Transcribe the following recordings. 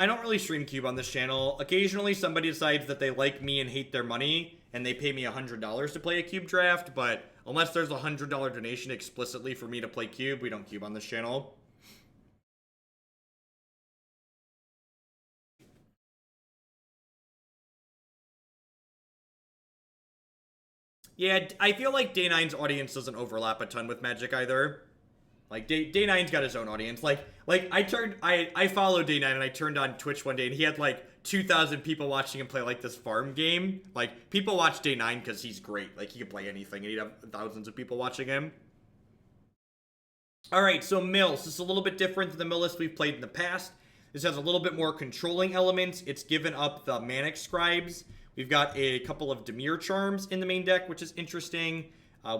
I don't really stream cube on this channel. Occasionally somebody decides that they like me and hate their money, and they pay me $100 to play a cube draft, but unless there's a $100 donation explicitly for me to play cube, we don't cube on this channel. Yeah, I feel like Day 9's audience doesn't overlap a ton with Magic either. Like Day 9's got his own audience. Like I followed Day 9 and I turned on Twitch one day and he had like 2,000 people watching him play like this farm game. Like people watch Day 9 because he's great. Like he can play anything and he'd have thousands of people watching him. Alright, so mills. This is a little bit different than the mill list we've played in the past. This has a little bit more controlling elements. It's given up the Manic Scribes. We've got a couple of Dimir Charms in the main deck, which is interesting.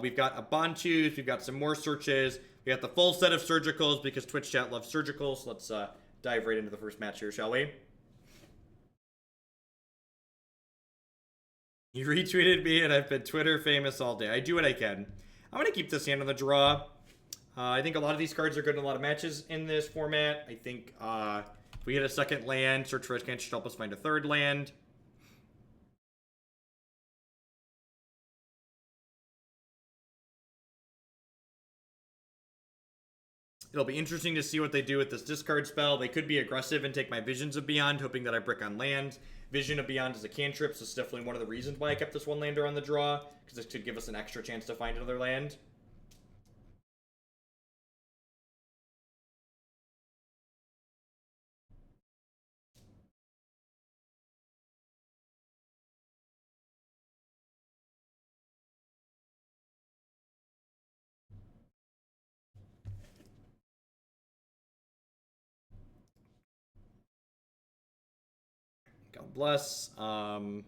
We've got a Bontu. We've got some more searches. We got the full set of surgicals because Twitch chat loves surgicals. Let's dive right into the first match here, shall we? You retweeted me and I've been Twitter famous all day. I do what I can. I'm going to keep this hand on the draw. I think a lot of these cards are good in a lot of matches in this format. I think if we get a second land, Search for Azcanta should help us find a third land. It'll be interesting to see what they do with this discard spell. They could be aggressive and take my Visions of Beyond, hoping that I brick on lands. Vision of Beyond is a cantrip, so it's definitely one of the reasons why I kept this one lander on the draw, because this could give us an extra chance to find another land. God bless. I'm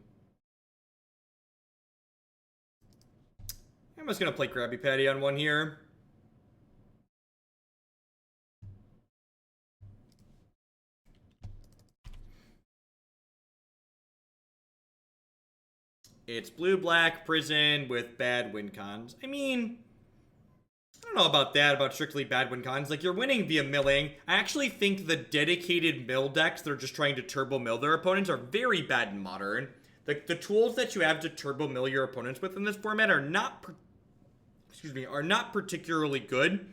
just going to play Krabby Patty on one here. It's blue-black prison with bad win cons. I mean, I don't know about that, about strictly bad win cons. Like, you're winning via milling. I actually think the dedicated mill decks that are just trying to turbo mill their opponents are very bad in Modern. The tools that you have to turbo mill your opponents with in this format are not particularly good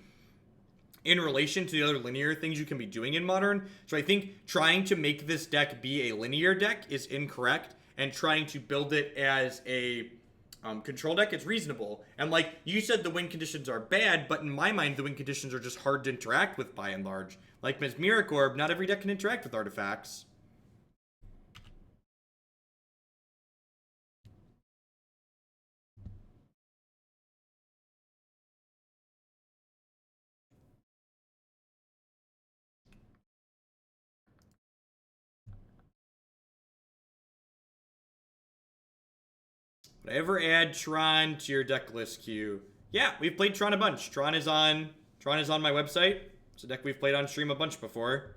in relation to the other linear things you can be doing in Modern. So I think trying to make this deck be a linear deck is incorrect, and trying to build it as a control deck is reasonable. And like you said, the win conditions are bad, but in my mind, the win conditions are just hard to interact with by and large. Like Mesmeric Orb, not every deck can interact with artifacts. Would I ever add Tron to your deck list queue? Yeah, we've played Tron a bunch. Tron is on my website. It's a deck we've played on stream a bunch before.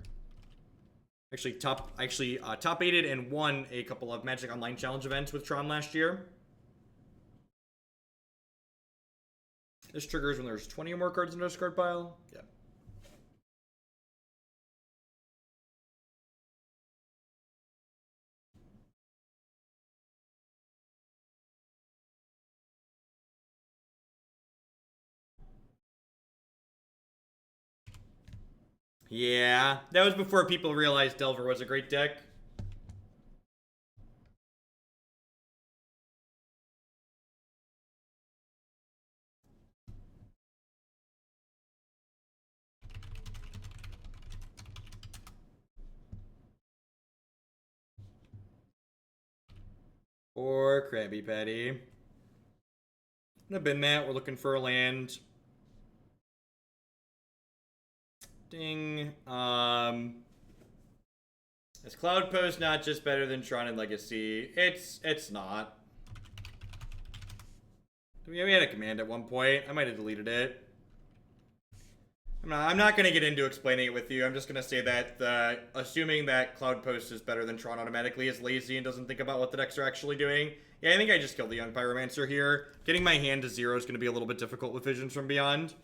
Actually top 8'd and won a couple of Magic Online Challenge events with Tron last year. This triggers when there's 20 or more cards in the discard pile. Yeah. Yeah, that was before people realized Delver was a great deck. Or Krabby Patty. Would have been that. We're looking for a land. Ding. Is Cloud Post not just better than Tron and Legacy? It's not. We had a command at one point. I might have deleted it. I'm not going to get into explaining it with you. I'm just going to say that assuming that Cloud Post is better than Tron automatically is lazy and doesn't think about what the decks are actually doing. Yeah, I think I just killed the young Pyromancer here. Getting my hand to 0 is going to be a little bit difficult with Visions from Beyond.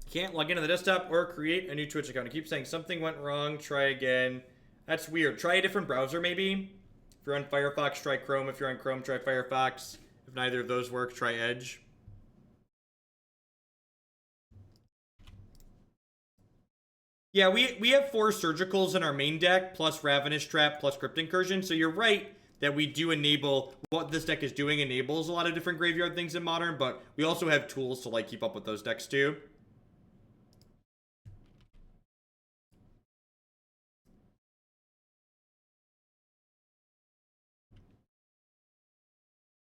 Can't log into the desktop or create a new Twitch account. It keeps saying something went wrong. Try again. That's weird. Try a different browser, maybe. If you're on Firefox, try Chrome. If you're on Chrome, try Firefox. If neither of those work, try Edge. Yeah, we have 4 surgicals in our main deck, plus Ravenous Trap, plus Crypt Incursion. So you're right that we do enable, what this deck is doing enables a lot of different graveyard things in Modern, but we also have tools to like keep up with those decks too.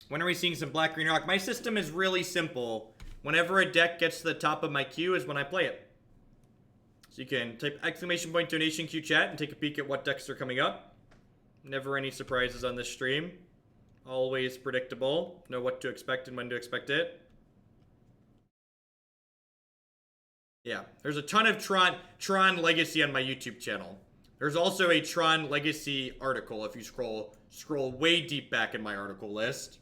When are we seeing some black-green rock? My system is really simple. Whenever a deck gets to the top of my queue is when I play it. So you can type !donation queue chat and take a peek at what decks are coming up. Never any surprises on this stream. Always predictable. Know what to expect and when to expect it. Yeah, there's a ton of Tron Legacy on my YouTube channel. There's also a Tron Legacy article if you scroll way deep back in my article list.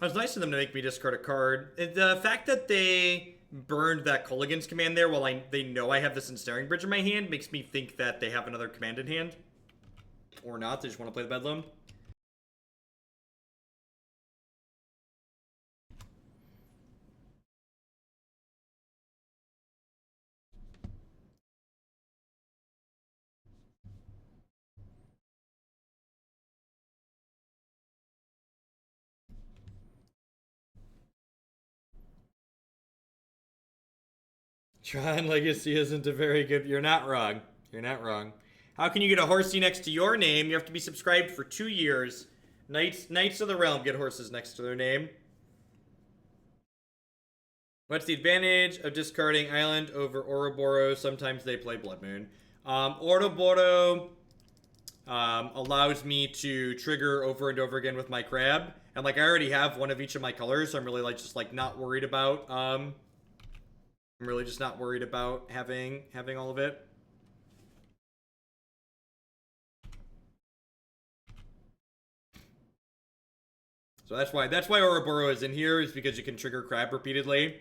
It was nice of them to make me discard a card. The fact that they burned that Colligan's command there while they know I have this Ensnaring Bridge in my hand makes me think that they have another command in hand. Or not, they just want to play the Bedlam. Tron Legacy isn't a very good... You're not wrong. You're not wrong. How can you get a horsey next to your name? You have to be subscribed for 2 years. Knights of the Realm get horses next to their name. What's the advantage of discarding Island over Oboro? Sometimes they play Blood Moon. Oboro allows me to trigger over and over again with my crab. And like I already have one of each of my colors, so I'm really like just like not worried about I'm really just not worried about having all of it. So that's why Ouroboros is in here, is because you can trigger crab repeatedly.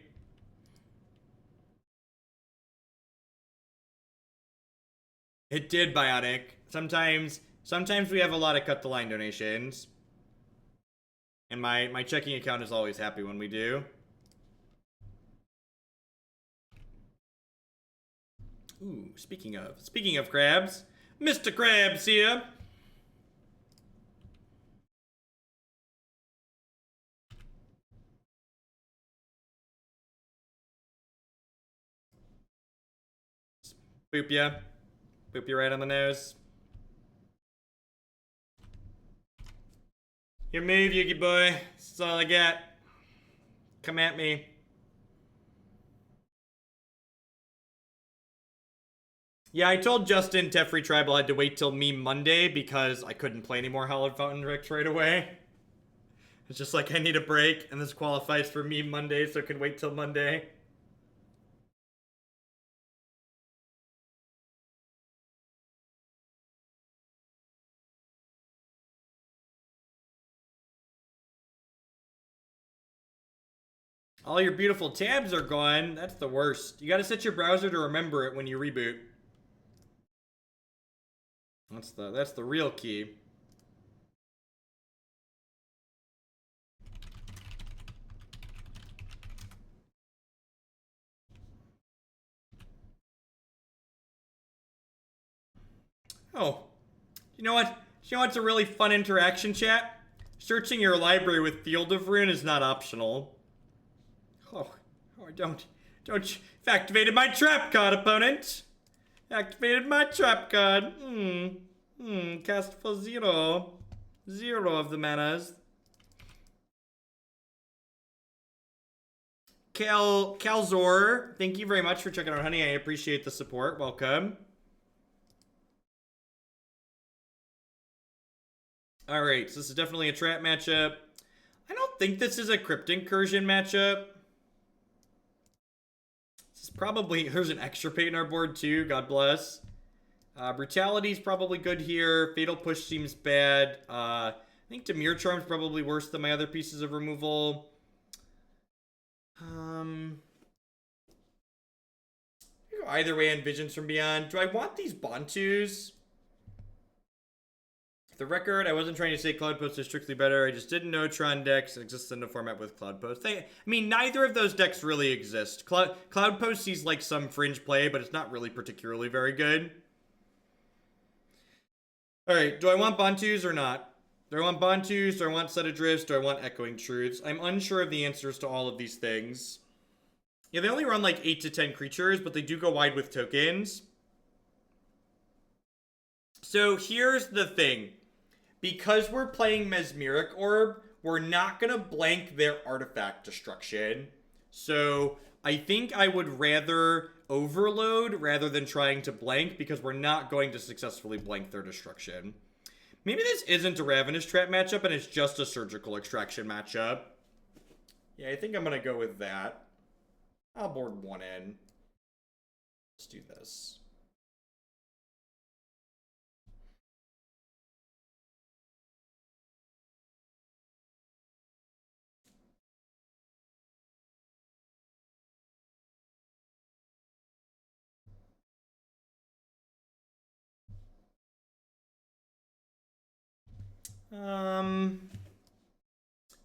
It did, Bionic. Sometimes we have a lot of cut the line donations. And my checking account is always happy when we do. Ooh, speaking of crabs, Mr. Krabs here. Boop ya. Boop you right on the nose. Your move, Yugi boy. That's all I got. Come at me. Yeah, I told Justin Teferi Tribal had to wait till Meme Monday because I couldn't play any more Hallowed Fountain Ricks right away. It's just like, I need a break, and this qualifies for Meme Monday, so it can wait till Monday. All your beautiful tabs are gone. That's the worst. You gotta set your browser to remember it when you reboot. That's the real key. Oh, you know what? You know what's a really fun interaction, chat? Searching your library with Field of Ruin is not optional. Oh, don't. You've activated my trap card, opponent. Activated my trap card. Cast for 0. 0 of the manas. Calzor, thank you very much for checking out, honey. I appreciate the support. Welcome. Alright, so this is definitely a trap matchup. I don't think this is a Crypt Incursion matchup. This is probably... There's an Extirpate in our board, too. God bless. Brutality's probably good here. Fatal Push seems bad. I think Dimir Charm's probably worse than my other pieces of removal. Either way on Visions from Beyond. Do I want these Bontus? For the record, I wasn't trying to say Cloud Post is strictly better. I just didn't know Tron decks exist in a format with Cloud Post. I mean, neither of those decks really exist. Cloud Post sees like some fringe play, but it's not really particularly very good. Alright, do I want Bontus or not? Do I want Bontus? Do I want Set Adrift? Do I want Echoing Truths? I'm unsure of the answers to all of these things. Yeah, they only run like 8 to 10 creatures, but they do go wide with tokens. So here's the thing. Because we're playing Mesmeric Orb, we're not going to blank their artifact destruction. So I think I would rather overload rather than trying to blank, because we're not going to successfully blank their destruction. Maybe this isn't a Ravenous Trap matchup and it's just a Surgical Extraction matchup. Yeah, I think I'm going to go with that. I'll board one in. Let's do this.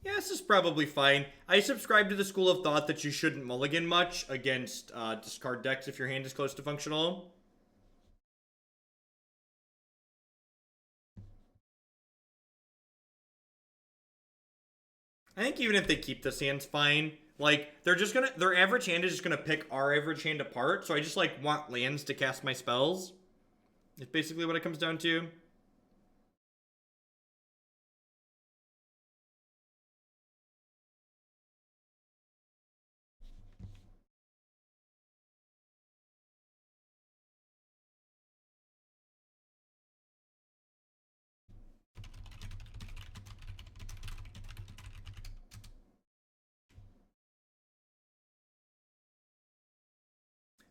Yeah, this is probably fine. I subscribe to the school of thought that you shouldn't mulligan much against discard decks if your hand is close to functional. I think even if they keep this hand's fine. Like, their average hand is just gonna pick our average hand apart, so I just, like, want lands to cast my spells. It's basically what it comes down to.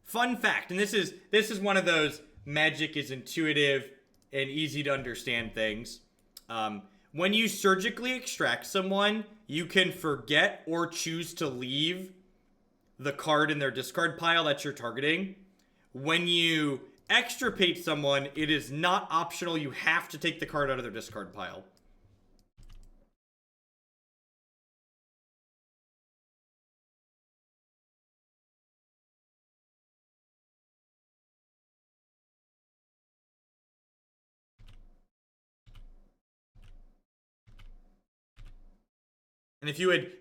Fun fact, and this is one of those Magic is intuitive and easy to understand things. When you surgically extract someone, you can forget or choose to leave the card in their discard pile that you're targeting. When you extirpate someone, it is not optional. You have to take the card out of their discard pile. And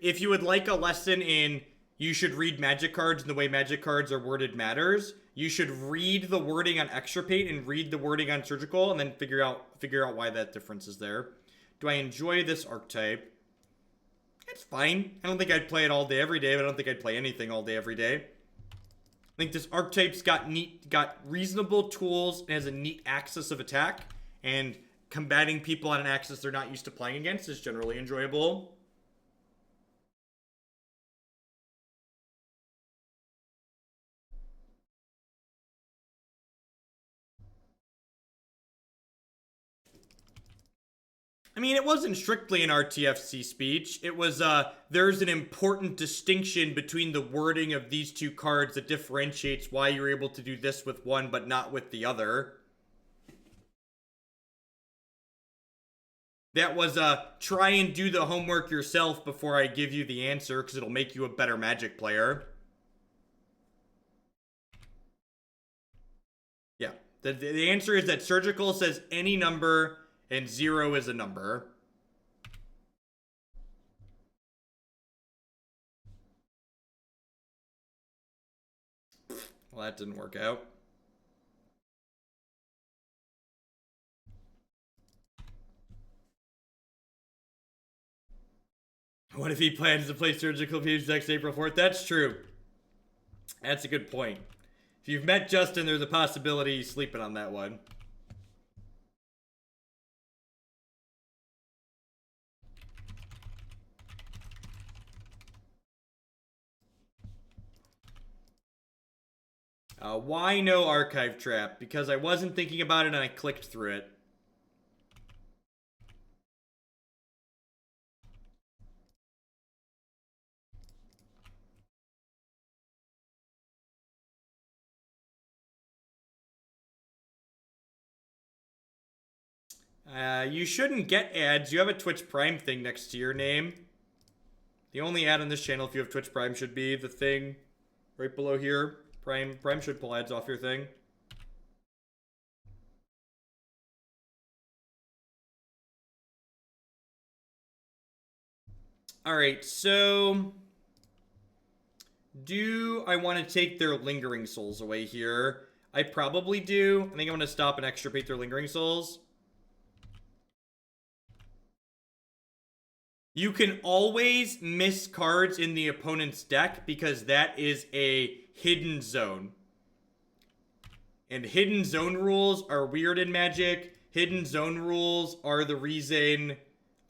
if you would like a lesson in you should read Magic cards and the way Magic cards are worded matters, you should read the wording on Extirpate and read the wording on Surgical, and then figure out why that difference is there. Do I enjoy this archetype? It's fine. I don't think I'd play it all day every day, but I don't think I'd play anything all day every day. I think this archetype's got reasonable tools and has a neat axis of attack, and combating people on an axis they're not used to playing against is generally enjoyable. I mean, it wasn't strictly an RTFC speech. It was, there's an important distinction between the wording of these two cards that differentiates why you're able to do this with one but not with the other. That was, try and do the homework yourself before I give you the answer, because it'll make you a better Magic player. Yeah. The answer is that Surgical says any number, and 0 is a number. Well, that didn't work out. What if he plans to play Surgical Fuse next April 4th? That's true. That's a good point. If you've met Justin, there's a possibility he's sleeping on that one. Why no Archive Trap? Because I wasn't thinking about it and I clicked through it. You shouldn't get ads. You have a Twitch Prime thing next to your name. The only ad on this channel, if you have Twitch Prime, should be the thing right below here. Prime should pull ads off your thing. Alright, so... do I want to take their Lingering Souls away here? I probably do. I think I'm going to stop and extirpate their Lingering Souls. You can always miss cards in the opponent's deck because that is a hidden zone. And hidden zone rules are weird in Magic. Hidden zone rules are the reason,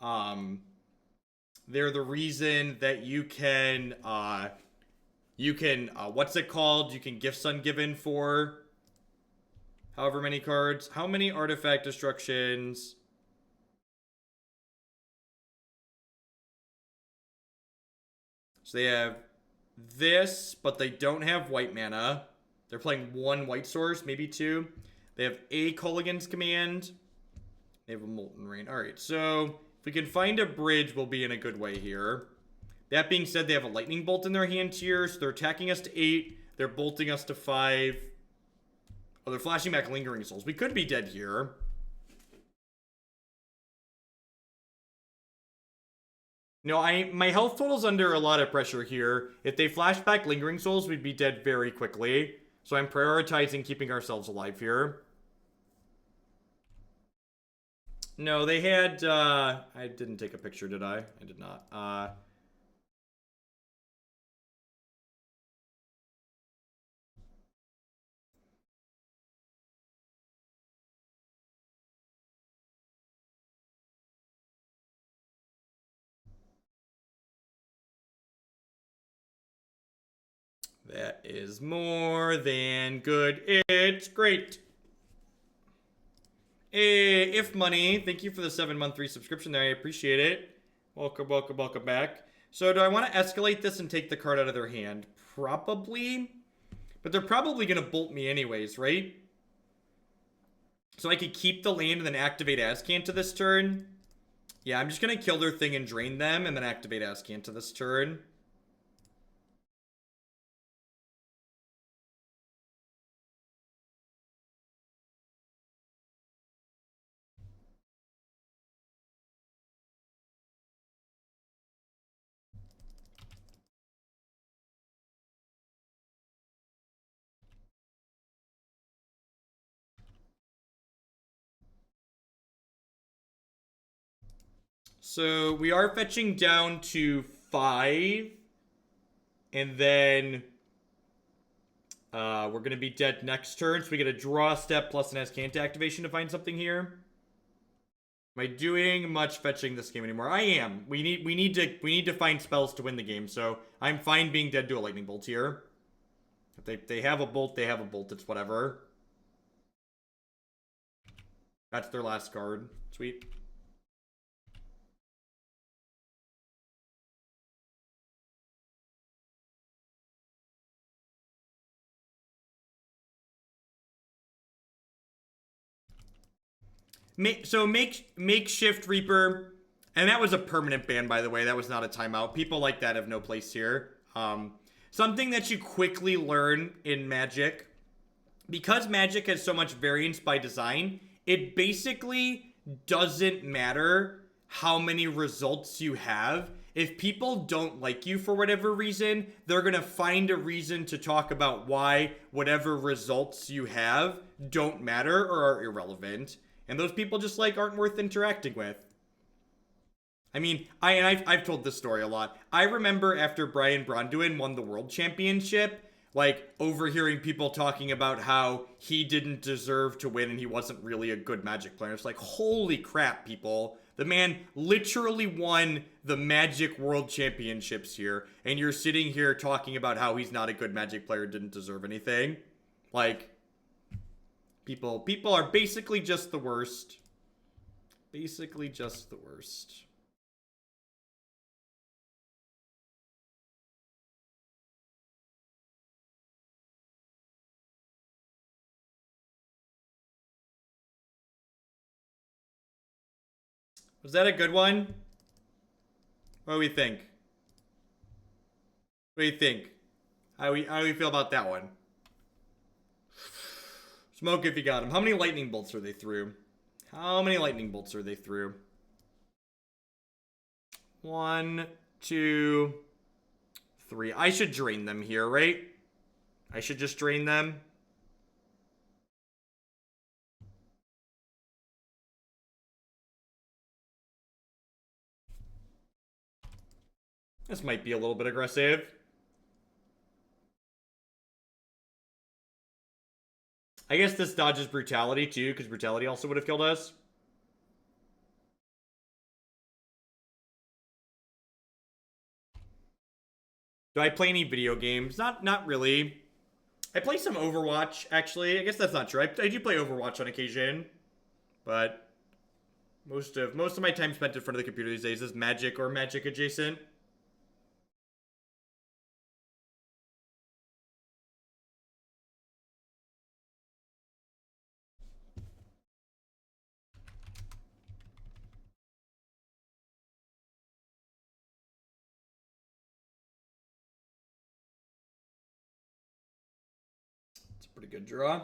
they're the reason that you can, what's it called? You can Gifts Ungiven for however many cards. How many artifact destructions? So they have this, but they don't have white mana. They're playing one white source, maybe two. They have a Culligan's Command. They have a Molten Rain. Alright, so if we can find a bridge, we'll be in a good way here. That being said, they have a Lightning Bolt in their hand here, so they're attacking us to 8. They're bolting us to 5. Oh, they're flashing back Lingering Souls. We could be dead here. No, my health total's under a lot of pressure here. If they flash back Lingering Souls, we'd be dead very quickly. So I'm prioritizing keeping ourselves alive here. No, they had, I didn't take a picture, did I? I did not. That is more than good. It's great. If Money, thank you for the 7-month resubscription there. I appreciate it. Welcome, welcome, welcome back. So do I want to escalate this and take the card out of their hand? Probably. But they're probably going to bolt me anyways, right? So I could keep the land and then activate Azcanta this turn. Yeah, I'm just going to kill their thing and drain them and then activate Azcanta this turn. So we are fetching down to 5. And then we're going to be dead next turn. So we get a draw step plus an Azcanta activation to find something here. Am I doing much fetching this game anymore? I am. We need to find spells to win the game. So I'm fine being dead to a lightning bolt here. If they have a bolt, they have a bolt. It's whatever. That's their last card. Sweet. Makeshift Reaper, and that was a permanent ban, by the way. That was not a timeout. People like that have no place here. Something that you quickly learn in Magic, because Magic has so much variance by design, it basically doesn't matter how many results you have. If people don't like you for whatever reason, they're going to find a reason to talk about why whatever results you have don't matter or are irrelevant. And those people just, like, aren't worth interacting with. I mean, I've told this story a lot. I remember after Brian Bronduin won the World Championship, like, overhearing people talking about how he didn't deserve to win and he wasn't really a good Magic player. It's like, holy crap, people. The man literally won the Magic World Championships here, and you're sitting here talking about how he's not a good Magic player, didn't deserve anything. Like, people are basically just the worst. Basically just the worst. Was that a good one? What do we think? What do you think? How do we feel about that one? Smoke if you got him. How many lightning bolts are they through? How many lightning bolts are they through? 1, 2, 3. I should drain them here, right? I should just drain them. This might be a little bit aggressive. I guess this dodges Brutality too, because Brutality also would have killed us. Do I play any video games? Not really. I play some Overwatch, actually. I guess that's not true. I do play Overwatch on occasion. But most of my time spent in front of the computer these days is Magic or Magic adjacent. It's a pretty good draw.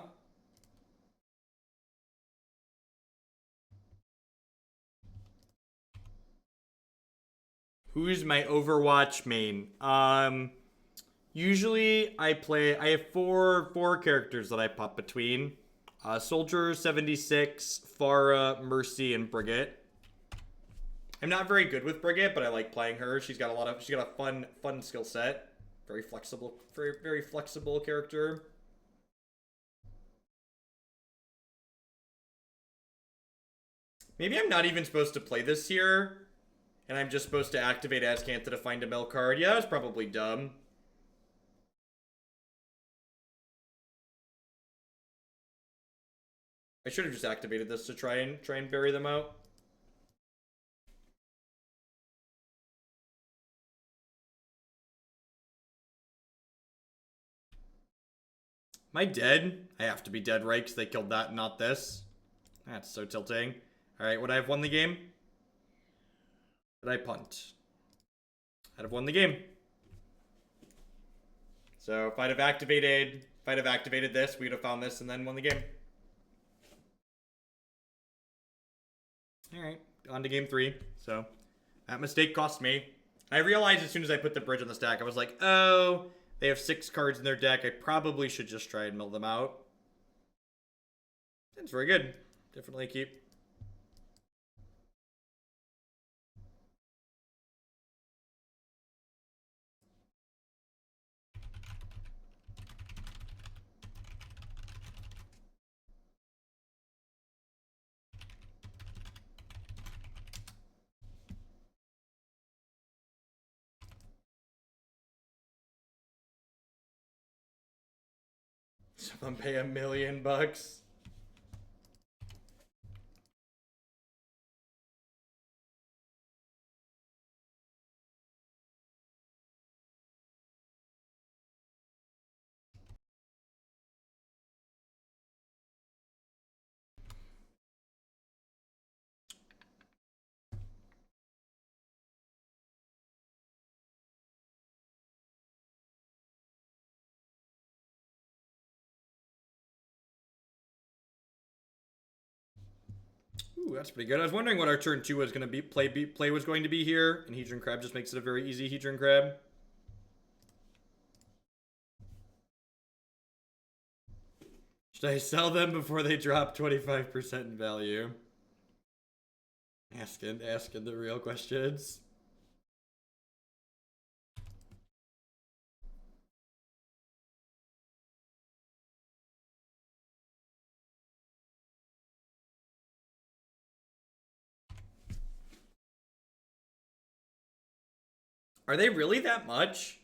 Who's my Overwatch main? Usually I have four characters that I pop between. Soldier 76, Pharah, Mercy, and Brigette. I'm not very good with Brigette, but I like playing her. She's got a fun skill set. Very flexible character. Maybe I'm not even supposed to play this here, and I'm just supposed to activate Azcanta to find a mill card. Yeah, that was probably dumb. I should have just activated this to try and bury them out. Am I dead? I have to be dead, right? Because they killed that, not this. That's so tilting. Alright, would I have won the game? Did I punt? I'd have won the game. So if I'd have activated this, we'd have found this and then won the game. Alright, on to game 3. So that mistake cost me. I realized as soon as I put the bridge on the stack, I was like, oh, they have 6 cards in their deck. I probably should just try and mill them out. That's very good. Definitely keep. Someone pay $1 million. Ooh, that's pretty good. I was wondering what our turn 2 was going to be. Play was going to be here, and Hedron Crab just makes it a very easy Hedron Crab. Should I sell them before they drop 25% in value? Asking the real questions. Are they really that much?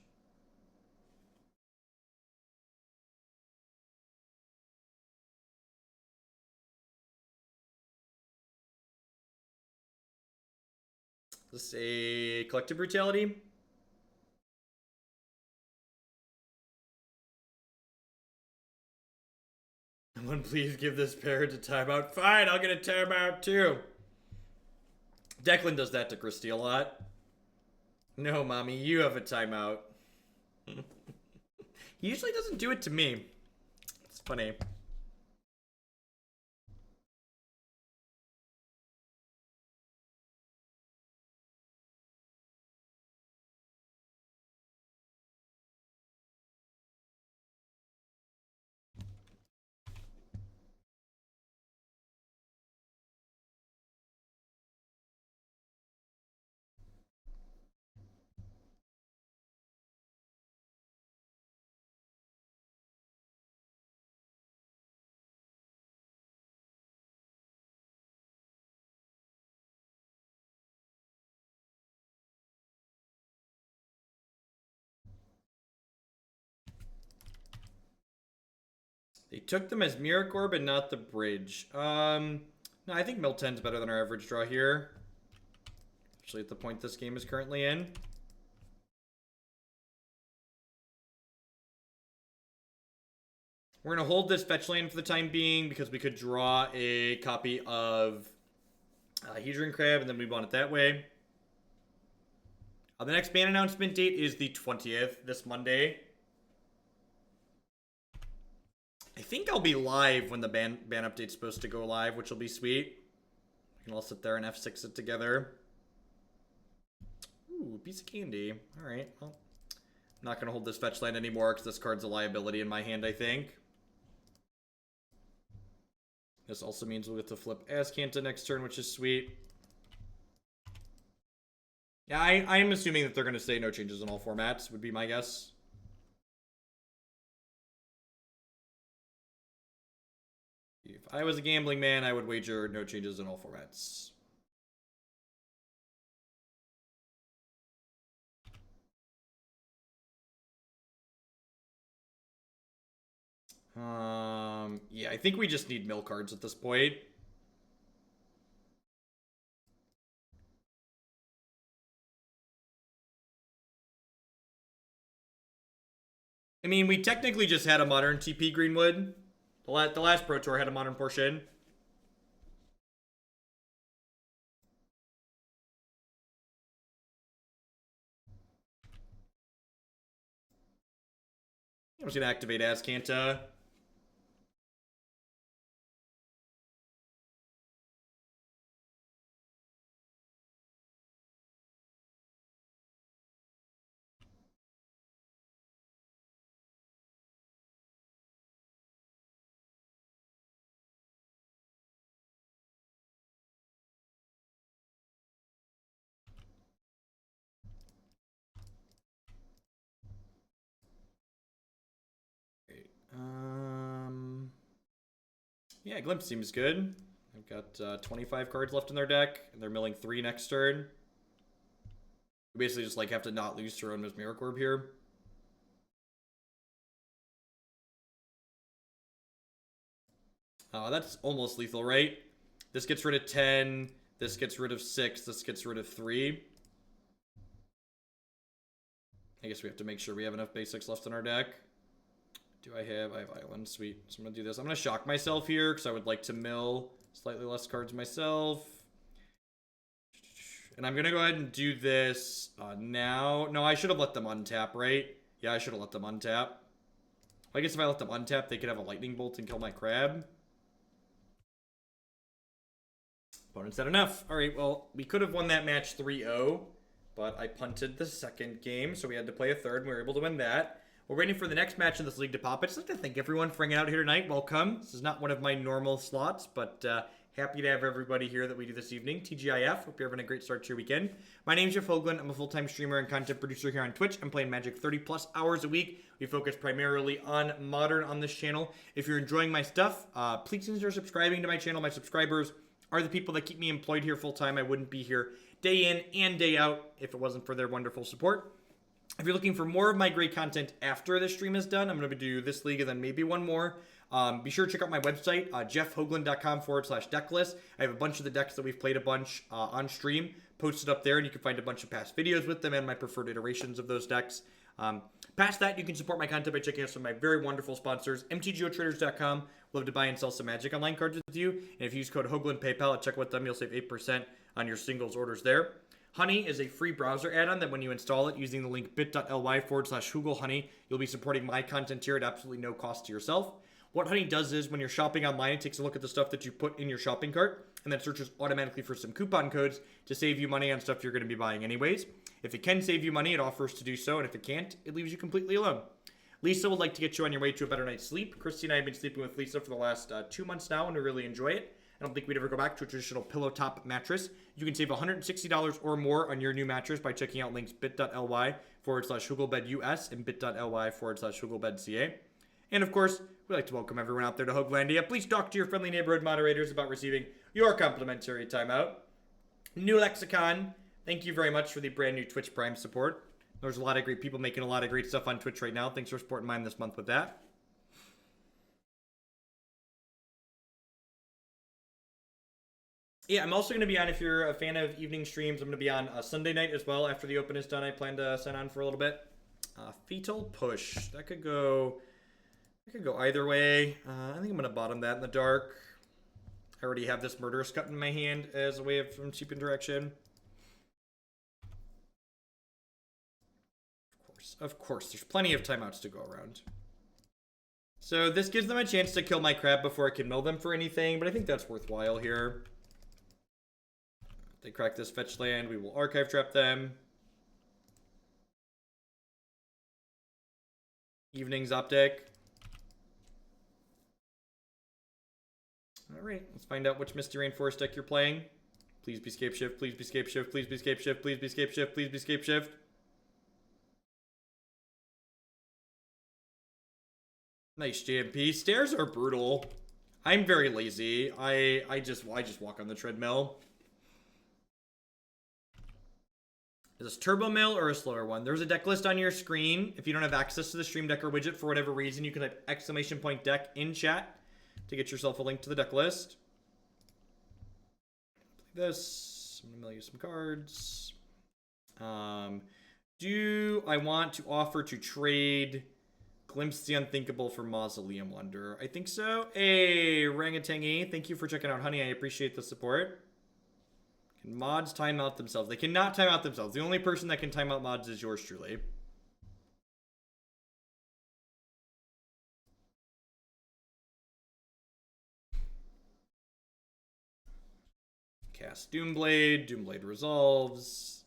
Is this a Collective Brutality? Someone please give this parrot a timeout. Fine, I'll get a timeout too. Declan does that to Christy a lot. No, mommy, you have a timeout. He usually doesn't do it to me. It's funny. They took the Mesmeric Orb and not the bridge. No, I think Mill 10's better than our average draw here. Actually, at the point this game is currently in. We're going to hold this fetch land for the time being because we could draw a copy of Hedron Crab and then we want it that way. The next ban announcement date is the 20th, this Monday. I think I'll be live when the ban update's supposed to go live, which will be sweet. We can all sit there and F6 it together. Ooh, piece of candy. Alright, well. I'm not going to hold this fetch land anymore because this card's a liability in my hand, I think. This also means we'll get to flip Azcanta next turn, which is sweet. Yeah, I am assuming that they're going to say no changes in all formats, would be my guess. If I was a gambling man, I would wager no changes in all formats. Yeah, I think we just need mill cards at this point. I mean, we technically just had a modern TP Greenwood. The last Pro Tour had a modern portion. I'm just going to activate Azcanta. Yeah, Glimpse seems good. I've got 25 cards left in their deck, and they're milling 3 next turn. We basically just like have to not lose to our own Mesmeric Orb here. That's almost lethal, right? This gets rid of 10, this gets rid of 6, this gets rid of 3. I guess we have to make sure we have enough basics left in our deck. I have Island, sweet. So I'm going to do this. I'm going to shock myself here because I would like to mill slightly less cards myself. And I'm going to go ahead and do this now. No, I should have let them untap, right? Yeah, I should have let them untap. I guess if I let them untap, they could have a lightning bolt and kill my crab. Opponent's had enough. All right, well, we could have won that match 3-0, but I punted the second game, so we had to play a third, and we were able to win that. We're waiting for the next match in this league to pop. I'd just like to thank everyone for hanging out here tonight. Welcome. This is not one of my normal slots, but happy to have everybody here that we do this evening. TGIF. Hope you're having a great start to your weekend. My name's Jeff Hoagland. I'm a full-time streamer and content producer here on Twitch. I'm playing Magic 30-plus hours a week. We focus primarily on Modern on this channel. If you're enjoying my stuff, please consider subscribing to my channel. My subscribers are the people that keep me employed here full-time. I wouldn't be here day in and day out if it wasn't for their wonderful support. If you're looking for more of my great content after this stream is done, I'm going to do this league and then maybe one more. Be sure to check out my website, jeffhoagland.com/decklist. I have a bunch of the decks that we've played a bunch on stream posted up there, and you can find a bunch of past videos with them and my preferred iterations of those decks. Past that, you can support my content by checking out some of my very wonderful sponsors. mtgotraders.com. Love to buy and sell some Magic Online cards with you. And if you use code Hoagland PayPal at checkout with them, you'll save 8% on your singles orders there. Honey is a free browser add-on that when you install it using the link bit.ly/HoogleHoney, you'll be supporting my content here at absolutely no cost to yourself. What Honey does is when you're shopping online, it takes a look at the stuff that you put in your shopping cart and then searches automatically for some coupon codes to save you money on stuff you're going to be buying anyways. If it can save you money, it offers to do so, and if it can't, it leaves you completely alone. Lisa would like to get you on your way to a better night's sleep. Christy and I have been sleeping with Lisa for the last 2 months now, and we really enjoy it. I don't think we'd ever go back to a traditional pillow top mattress. You can save $160 or more on your new mattress by checking out links bit.ly/HoogleBedUS and bit.ly/HoogleBedCA. And of course, we'd like to welcome everyone out there to Hoaglandia. Please talk to your friendly neighborhood moderators about receiving your complimentary timeout. New Lexicon, thank you very much for the brand new Twitch Prime support. There's a lot of great people making a lot of great stuff on Twitch right now. Thanks for supporting mine this month with that. Yeah, I'm also going to be on, if you're a fan of evening streams, I'm going to be on Sunday night as well. After the open is done, I plan to sign on for a little bit. Fetal Push. That could go either way. I think I'm going to bottom that in the dark. I already have this Murderous Cut in my hand as a way of from cheap interaction. Of course, there's plenty of timeouts to go around. So this gives them a chance to kill my crab before I can mill them for anything, but I think that's worthwhile here. If they crack this fetch land, we will archive trap them. Evening's Optic. Alright, let's find out which Misty Rainforest deck you're playing. Please be Scapeshift, please be Scapeshift, please be Scapeshift, please be Scapeshift, please be Scapeshift. Nice JMP. Stairs are brutal. I'm very lazy. I just walk on the treadmill. Is this Turbo Mill or a slower one? There's a deck list on your screen. If you don't have access to the Stream Decker widget for whatever reason, you can type !deck in chat to get yourself a link to the deck list. Play this. I'm gonna mail you some cards. Do I want to offer to trade Glimpse the Unthinkable for Mausoleum Wonder? I think so. Hey, Rangatangi, thank you for checking out Honey. I appreciate the support. Can mods time out themselves? They cannot time out themselves. The only person that can time out mods is yours truly. Cast Doomblade. Doomblade resolves.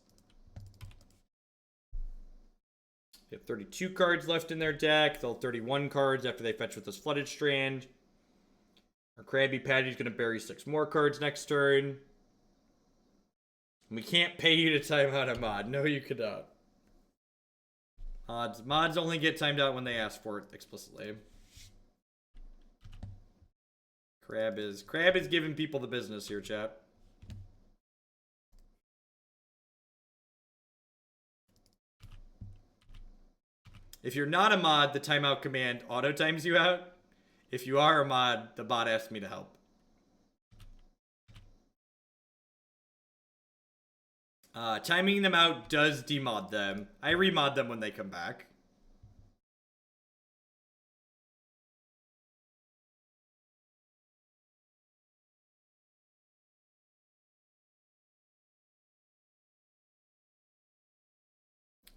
They have 32 cards left in their deck. They'll have 31 cards after they fetch with this Flooded Strand. Our Krabby Patty's going to bury 6 more cards next turn. We can't pay you to time out a mod. No, you cannot. Mods only get timed out when they ask for it explicitly. Crab is giving people the business here, chat. If you're not a mod, the timeout command auto times you out. If you are a mod, the bot asks me to help. Timing them out does demod them. I remod them when they come back.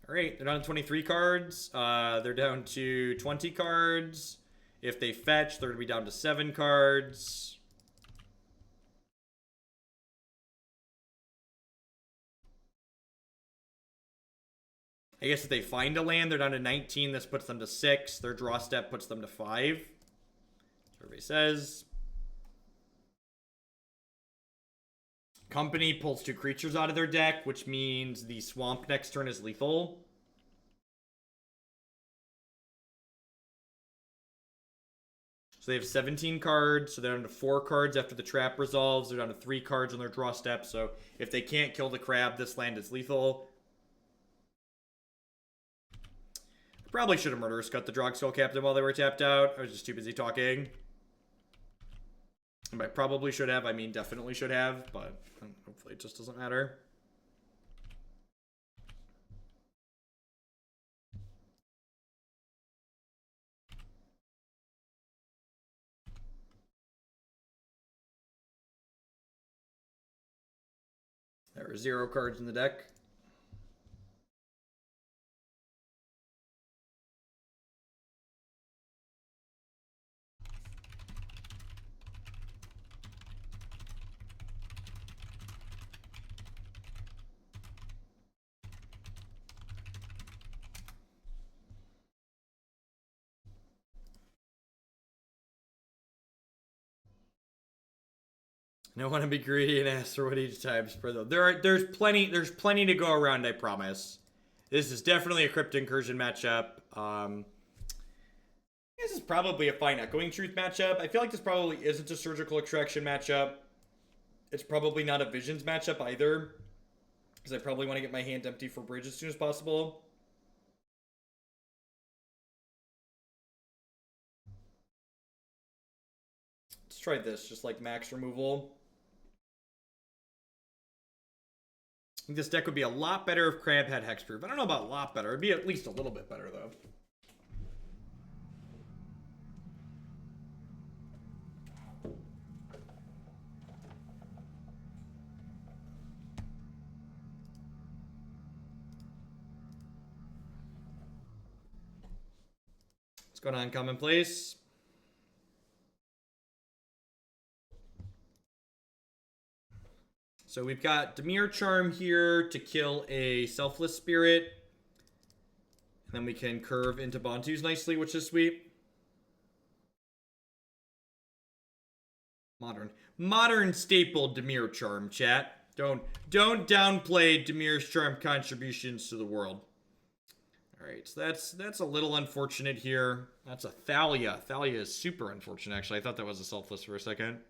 Alright, they're down to 23 cards. They're down to 20 cards. If they fetch, they're going to be down to 7 cards. I guess if they find a land, they're down to 19. This puts them to 6. Their draw step puts them to 5. Survey says. Company pulls 2 creatures out of their deck, which means the swamp next turn is lethal. So they have 17 cards, so they're down to 4 cards after the trap resolves. They're down to 3 cards on their draw step, so if they can't kill the crab, this land is lethal. I probably should have Murderous Cut the Drogskull Captain while they were tapped out. I was just too busy talking. And by probably should have, I mean definitely should have, but hopefully it just doesn't matter. There are 0 cards in the deck. I don't want to be greedy and ask for what each type's per though. There's plenty to go around, I promise. This is definitely a Crypt Incursion matchup. This is probably a fine Echoing Truth matchup. I feel like this probably isn't a Surgical Extraction matchup. It's probably not a Visions matchup either, because I probably want to get my hand empty for Bridge as soon as possible. Let's try this, just like max removal. I think this deck would be a lot better if Crab had Hexproof. I don't know about a lot better. It'd be at least a little bit better, though. What's going on, Commonplace? So we've got Dimir Charm here to kill a Selfless Spirit. And then we can curve into Bontu's nicely, which is sweet. Modern staple Dimir Charm, chat. Don't downplay Dimir's Charm contributions to the world. Alright, so that's a little unfortunate here. That's a Thalia. Thalia is super unfortunate, actually. I thought that was a Selfless for a second.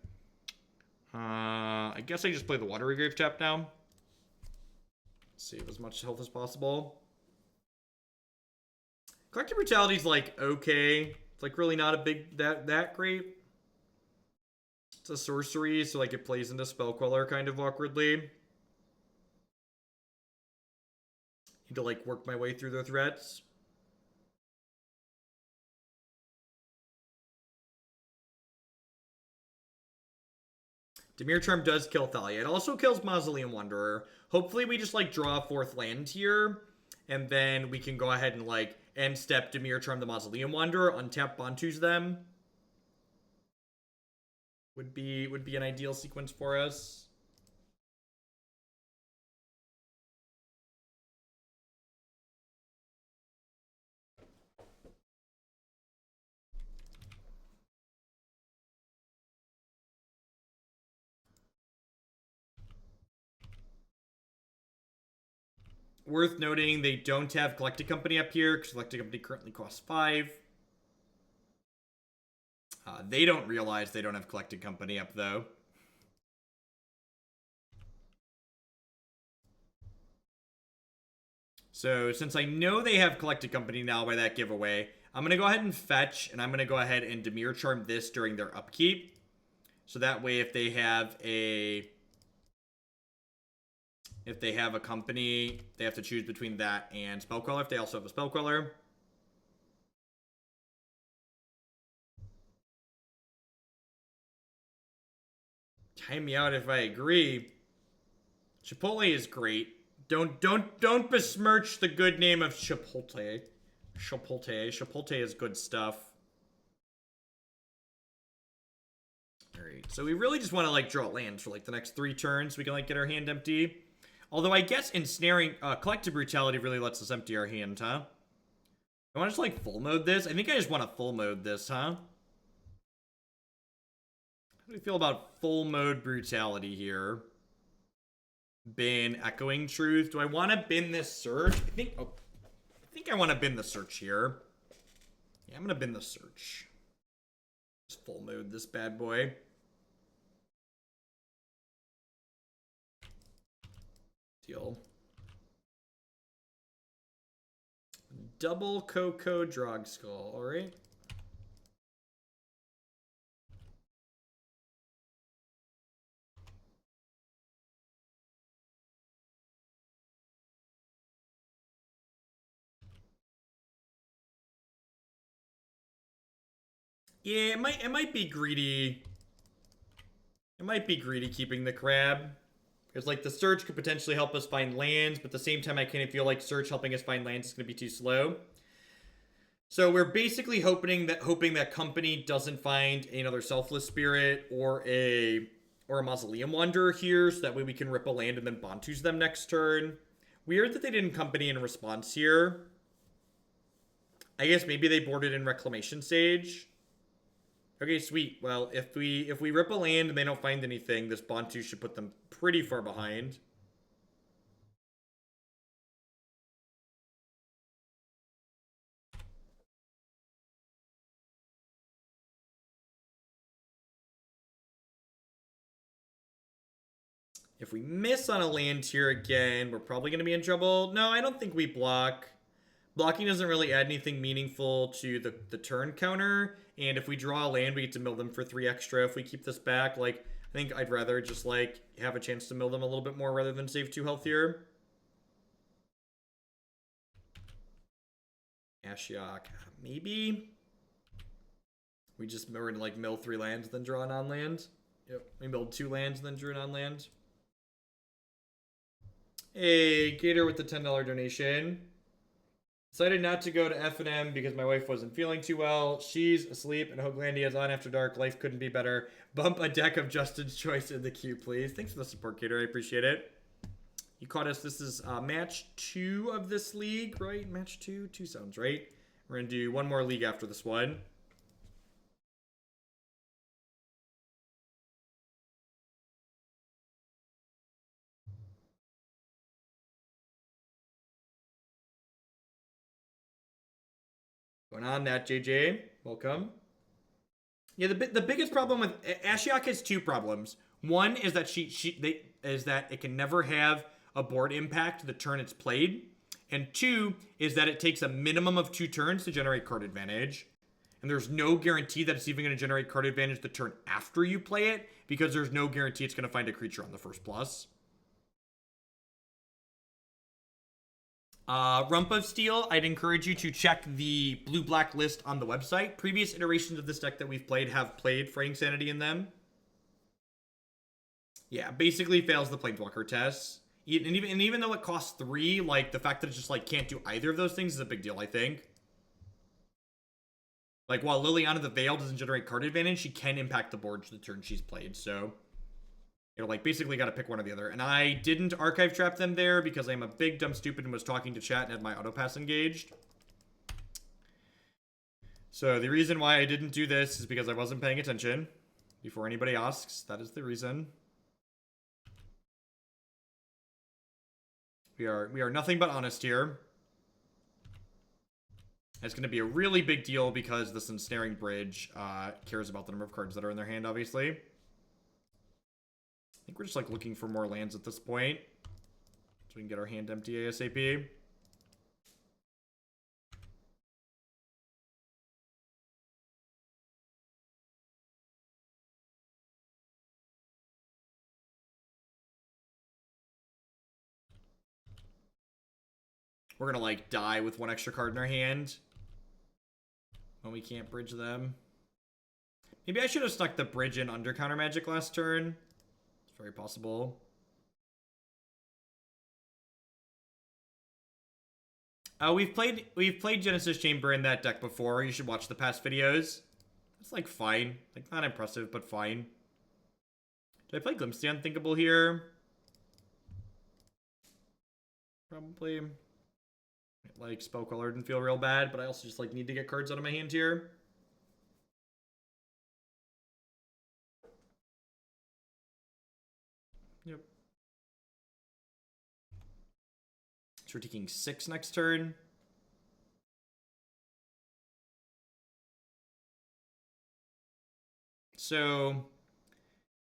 I guess I just play the Watery Grave tap now. Save as much health as possible. Collective Brutality is like okay. It's like really not a big that great. It's a sorcery, so like it plays into Spellqueller kind of awkwardly. Need to like work my way through the threats. Dimir Charm does kill Thalia. It also kills Mausoleum Wanderer. Hopefully we just like draw a 4th land here. And then we can go ahead and like end step Dimir Charm the Mausoleum Wanderer, untap Bontu's them. Would be an ideal sequence for us. Worth noting, they don't have Collected Company up here, because Collected Company currently costs 5. They don't realize they don't have Collected Company up, though. So, since I know they have Collected Company now by that giveaway, I'm going to go ahead and fetch, and I'm going to go ahead and Dimir Charm this during their upkeep. So that way, if they have a company, they have to choose between that and Spellqueller if they also have a Spellqueller. Time me out if I agree. Chipotle is great. Don't besmirch the good name of Chipotle. Chipotle is good stuff. Alright, so we really just want to like draw lands for like the next 3 turns so we can like get our hand empty. Although I guess Ensnaring Collective Brutality really lets us empty our hand, huh? I want to just like full mode this. I think I just want to full mode this, huh? How do we feel about full mode Brutality here? Bin Echoing Truth. Do I want to bin this search? I think I want to bin the search here. Yeah, I'm gonna bin the search. Just full mode this bad boy. Deal. Double Coco Drog Skull, alright. Yeah, it might be greedy. It might be greedy keeping the crab. It's like the search could potentially help us find lands, but at the same time, I kind of feel like search helping us find lands is going to be too slow. So we're basically hoping that company doesn't find another Selfless Spirit or a Mausoleum Wanderer here, so that way we can rip a land and then Bontu's them next turn. Weird that they didn't company in response here. I guess maybe they boarded in Reclamation Sage. Okay, sweet. Well, if we rip a land and they don't find anything, this Bontu should put them pretty far behind. If we miss on a land here again, we're probably going to be in trouble. No, I don't think we block. Blocking doesn't really add anything meaningful to the turn counter. And if we draw a land, we get to mill them for 3 extra. If we keep this back, like, I think I'd rather just, like, have a chance to mill them a little bit more rather than save 2 health here. Ashiok, maybe. We just were to, like, mill 3 lands, then draw a non-land. Yep, we milled 2 lands, then drew a non-land. Hey, Gator with the $10 donation. Decided not to go to F&M because my wife wasn't feeling too well. She's asleep, and Hoaglandia is on after dark. Life couldn't be better. Bump a deck of Justin's Choice in the queue, please. Thanks for the support, Gator. I appreciate it. You caught us. This is match 2 of this league, right? Match 2? 2 sounds right. We're going to do one more league after this one. Going on that, JJ. Welcome. Yeah, the biggest problem with Ashiok has 2 problems. One is that that it can never have a board impact the turn it's played, and 2 is that it takes a minimum of 2 turns to generate card advantage, and there's no guarantee that it's even going to generate card advantage the turn after you play it, because there's no guarantee it's going to find a creature on the first plus. Rump of Steel, I'd encourage you to check the blue-black list on the website. Previous iterations of this deck that we've played have played Fraying Sanity in them. Yeah, basically fails the Planeswalker test. And even though it costs 3, like, the fact that it just, like, can't do either of those things is a big deal, I think. Like, while Liliana the Veil doesn't generate card advantage, she can impact the board the turn she's played, so... like, basically got to pick one or the other. And I didn't archive trap them there because I'm a big dumb stupid and was talking to chat and had my autopass engaged. So the reason why I didn't do this is because I wasn't paying attention. Before anybody asks, that is the reason. We are nothing but honest here. It's going to be a really big deal because this Ensnaring Bridge cares about the number of cards that are in their hand, obviously. I think we're just, like, looking for more lands at this point, so we can get our hand empty ASAP. We're gonna, like, die with 1 extra card in our hand when we can't bridge them. Maybe I should have stuck the bridge in under counter magic last turn. It's very possible. We've played Genesis Chamber in that deck before. You should watch the past videos. It's, like, fine. Like, not impressive, but fine. Did I play Glimpse the Unthinkable here? Probably. Like, Spellcaller didn't feel real bad, but I also just, like, need to get cards out of my hand here. Yep. So we're taking 6 next turn. So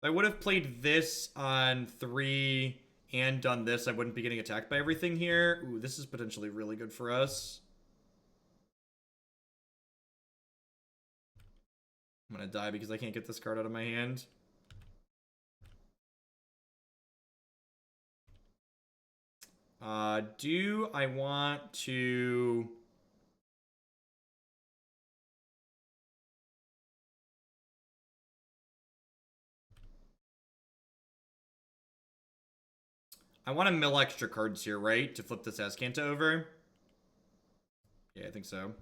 I would have played this on 3 and done this. I wouldn't be getting attacked by everything here. Ooh, this is potentially really good for us. I'm gonna die because I can't get this card out of my hand. Do I want to... I want to mill extra cards here, right? To flip this Azcanta over. Yeah, I think so.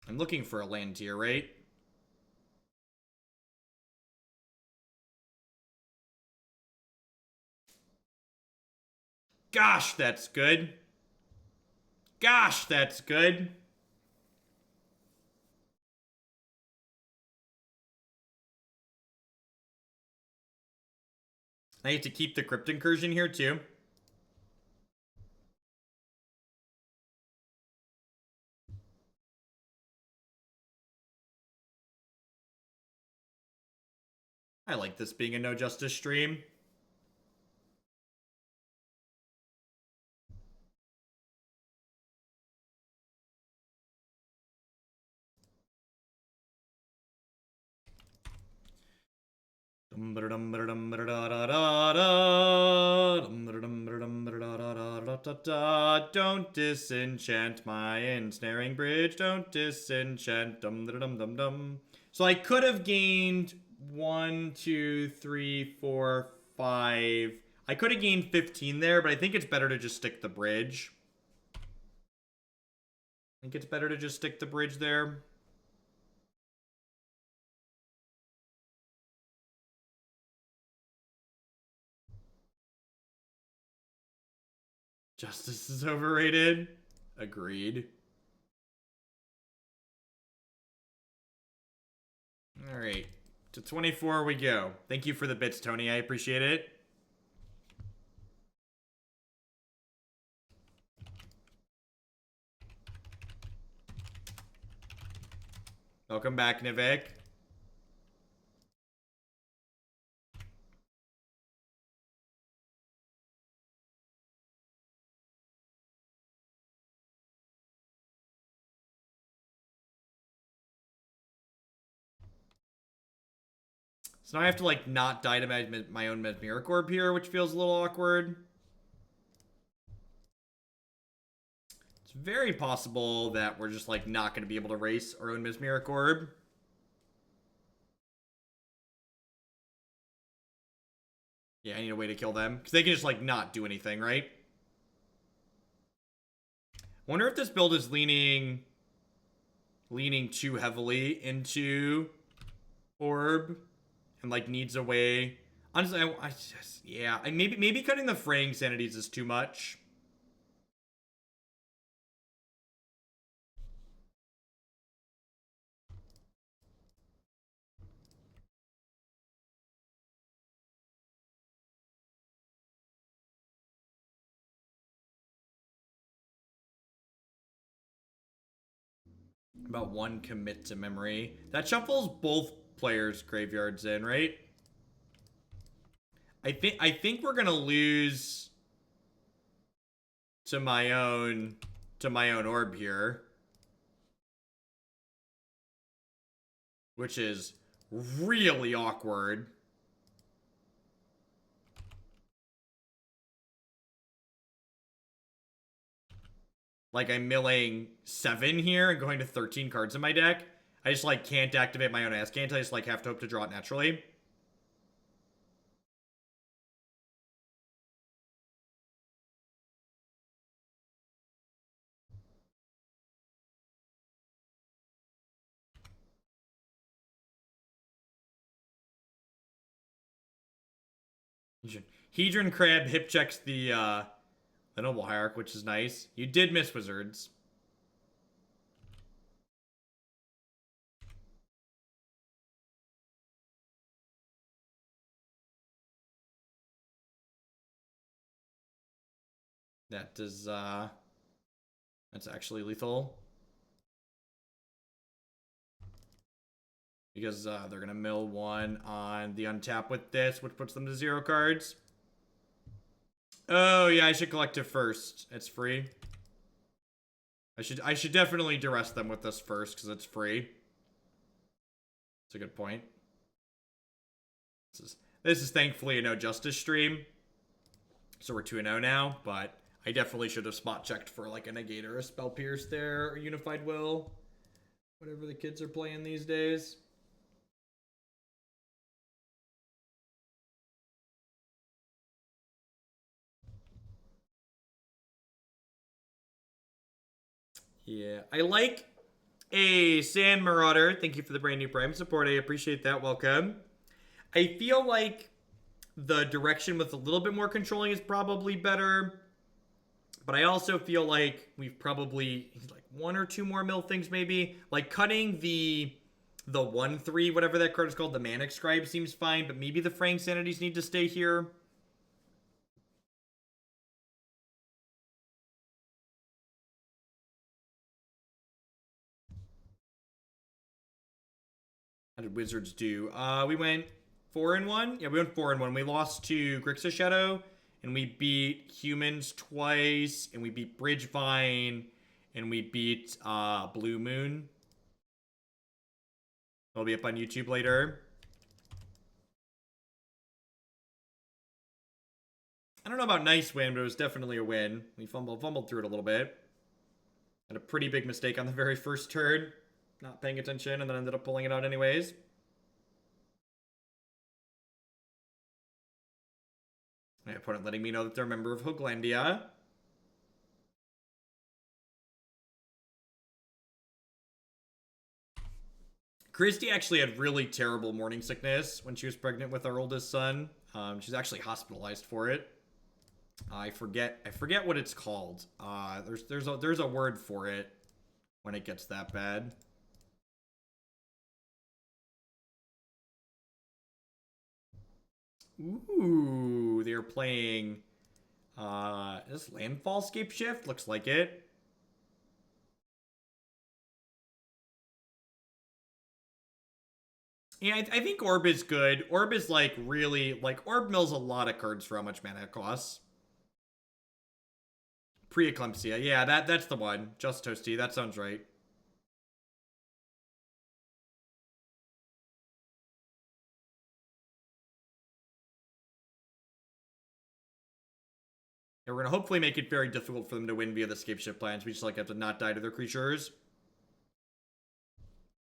I'm looking for a land here, right? Gosh, that's good. Gosh, that's good. I need to keep the Crypt Incursion here, too. I like this being a no justice stream. Don't disenchant my Ensnaring Bridge. Don't disenchant. So I could have gained 1, 2, 3, 4, 5. I could have gained 15 there, but I think it's better to just stick the bridge. I think it's better to just stick the bridge there. Justice is overrated. Agreed. Alright. To 24 we go. Thank you for the bits, Tony. I appreciate it. Welcome back, Nivek. So now I have to, like, not die to my own Mesmeric Orb here, which feels a little awkward. It's very possible that we're just, like, not going to be able to race our own Mesmeric Orb. Yeah, I need a way to kill them. Because they can just, like, not do anything, right? Wonder if this build is leaning too heavily into Orb. And, like, needs a way. Honestly, yeah. Maybe cutting the fraying sanities is too much. About 1 commit to memory. That shuffles both players' graveyards in, right? I think we're gonna lose to my own orb here, which is really awkward. Like, I'm milling 7 here and going to 13 cards in my deck. I just, like, can't activate my own Azcanta. I just, like, have to hope to draw it naturally. Hedron Crab hip checks the Noble Hierarch, which is nice. You did miss Wizards. That is, that's actually lethal. Because they're gonna mill 1 on the untap with this, which puts them to 0 cards. Oh yeah, I should Collective first. It's free. I should definitely duress them with this first because it's free. It's a good point. This is thankfully a no justice stream. So we're 2-0 now, but I definitely should have spot checked for like a negate or a spell pierce there, or unified will. Whatever the kids are playing these days. Yeah, I like a Sand Marauder. Thank you for the brand new Prime support. I appreciate that. Welcome. I feel like the direction with a little bit more controlling is probably better. But I also feel like we've probably like 1 or 2 more mill things maybe. Like cutting the 1/3, whatever that card is called, the Manic Scribe seems fine, but maybe the Frank Sanities need to stay here. How did Wizards do? We went 4-1. Yeah, we went 4-1. We lost to Grixis Shadow, and we beat Humans twice, and we beat Bridgevine, and we beat Blue Moon. It'll be up on YouTube later. I don't know about nice win, but it was definitely a win. We fumbled through it a little bit. Had a pretty big mistake on the very first turn. Not paying attention, and then ended up pulling it out anyways. My opponent letting me know that they're a member of Hooglandia. Christy actually had really terrible morning sickness when she was pregnant with our oldest son. She's actually hospitalized for it. I forget what it's called. There's a word for it when it gets that bad. Ooh, they're playing this Landfall Scapeshift, looks like it. Yeah, I think Orb is good. Orb is like really, like, Orb mills a lot of cards for how much mana it costs. Pre-Eclampsia, yeah, that's the one. Just Toasty, that sounds right. And we're gonna hopefully make it very difficult for them to win via the Scapeshift plans. We just like have to not die to their creatures.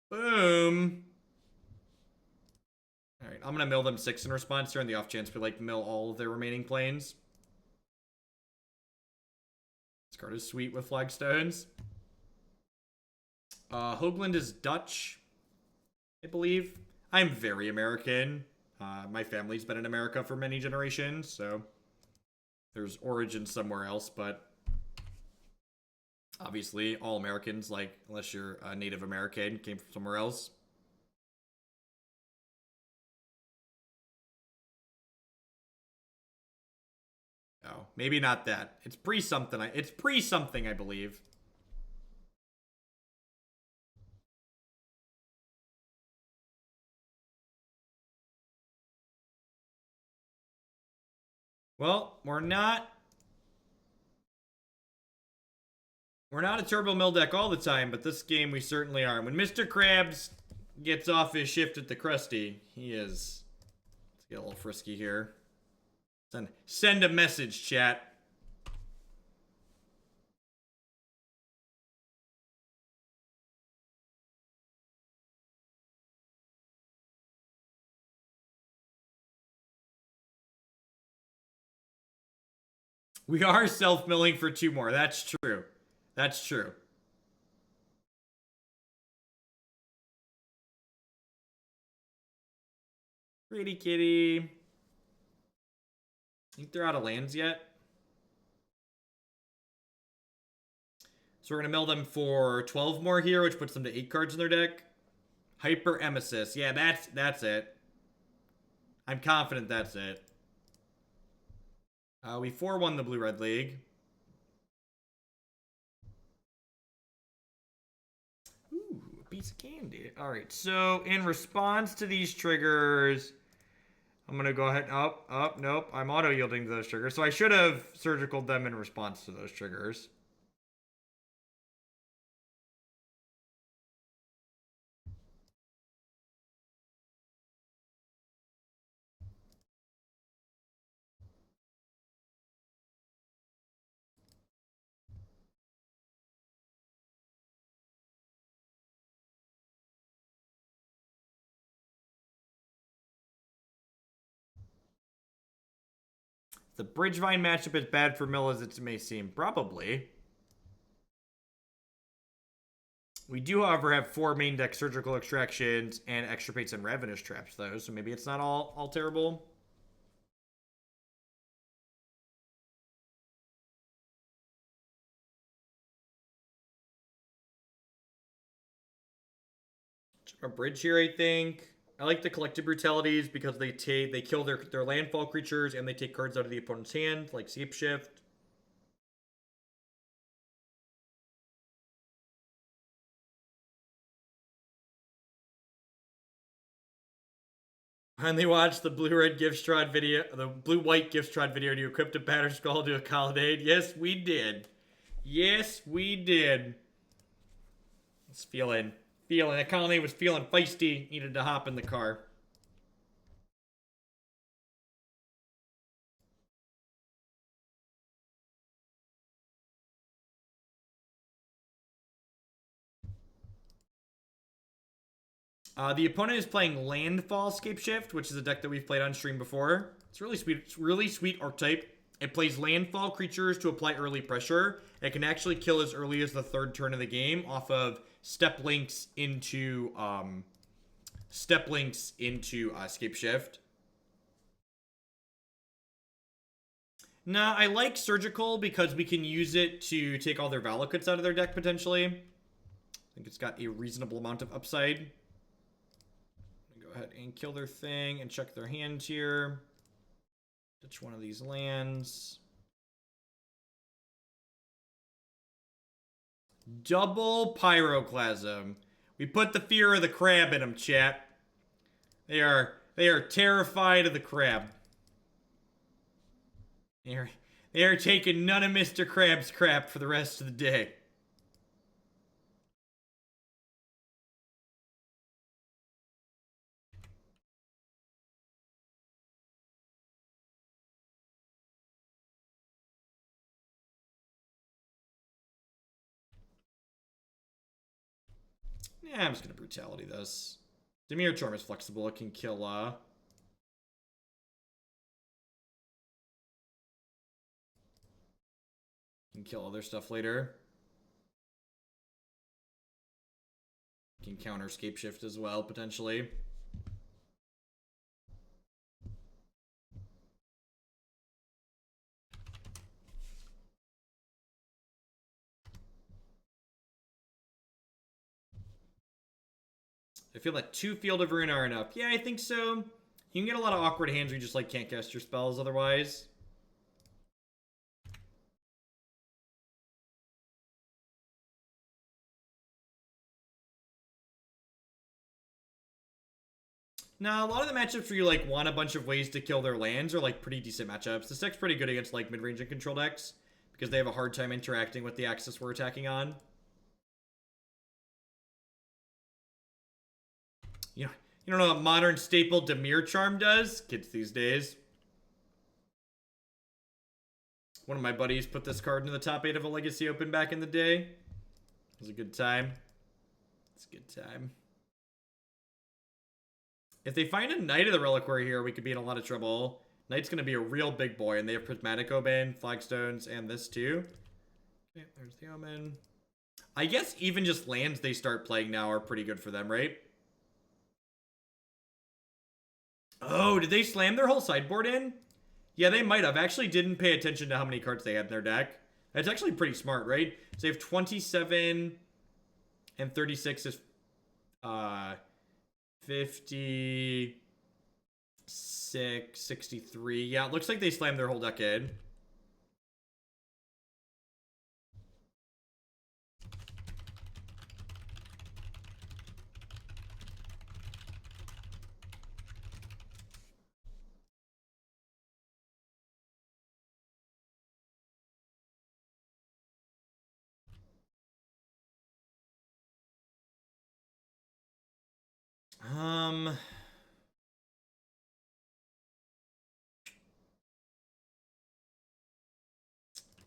Boom. Alright, I'm gonna mill them 6 in response here on the off chance we like mill all of their remaining planes. This card is sweet with flagstones. Hoogland is Dutch, I believe. I'm very American. My family's been in America for many generations, so there's origin somewhere else, but obviously all Americans, like, unless you're a Native American, came from somewhere else. Oh, maybe not that. It's pre-something. It's pre-something, I believe. Well, we're not a Turbo Mill deck all the time, but this game we certainly are. When Mr. Krabs gets off his shift at the Krusty, he is. Let's get a little frisky here. Send a message, chat. We are self-milling for 2 more. That's true. That's true. Pretty kitty. Think they're out of lands yet? So we're going to mill them for 12 more here, which puts them to 8 cards in their deck. Hyper Emesis. Yeah, that's it. I'm confident that's it. We 4-1 the Blue-Red League. Ooh, a piece of candy. Alright, so in response to these triggers, I'm going to go ahead. Oh, nope. I'm auto-yielding to those triggers. So I should have surgicaled them in response to those triggers. The Bridgevine matchup is bad for Mill as it may seem. Probably. We do, however, have 4 main deck Surgical Extractions and Extirpates and Ravenous Traps, though, so maybe it's not all terrible. A bridge here, I think. I like the Collective Brutalities because they kill their landfall creatures and they take cards out of the opponent's hand, like Scapeshift. Finally watched the blue-red Giftstrad video, the blue-white Giftstrad video to equip a Batter Skull to a Colonnade. Yes, we did. Yes, we did. It's feeling. That Colonnade was feeling feisty. Needed to hop in the car. The opponent is playing Landfall Scapeshift, which is a deck that we've played on stream before. It's really sweet. It's really sweet archetype. It plays landfall creatures to apply early pressure. It can actually kill as early as the 3rd turn of the game off of step links into Scapeshift. Nah, I like Surgical because we can use it to take all their Valakuts out of their deck potentially. I think it's got a reasonable amount of upside. Go ahead and kill their thing and check their hand here. Ditch one of these lands. Double Pyroclasm. We put the fear of the crab in them, chat. They are terrified of the crab. They are taking none of Mr. Crab's crap for the rest of the day. Yeah, I'm just gonna Brutality this. Dimir Charm is flexible. It can kill, can kill other stuff later. Can counter Scapeshift as well, potentially. I feel like 2 Field of Ruin are enough. Yeah, I think so. You can get a lot of awkward hands where you just like can't cast your spells otherwise. Now, a lot of the matchups where you like want a bunch of ways to kill their lands are like pretty decent matchups. This deck's pretty good against like mid-range and control decks because they have a hard time interacting with the axis we're attacking on. You don't know what modern staple Dimir Charm does? Kids these days. One of my buddies put this card into the top 8 of a Legacy Open back in the day. It was a good time. It's a good time. If they find a Knight of the Reliquary here, we could be in a lot of trouble. Knight's going to be a real big boy, and they have Prismatic Omen, Flagstones, and this too. Okay, there's the Omen. I guess even just lands they start playing now are pretty good for them, right? Oh, did they slam their whole sideboard in? Yeah, they might have. I actually didn't pay attention to how many cards they had in their deck. That's actually pretty smart, right? So they have 27 and 36 is 56, 63. Yeah, it looks like they slammed their whole deck in.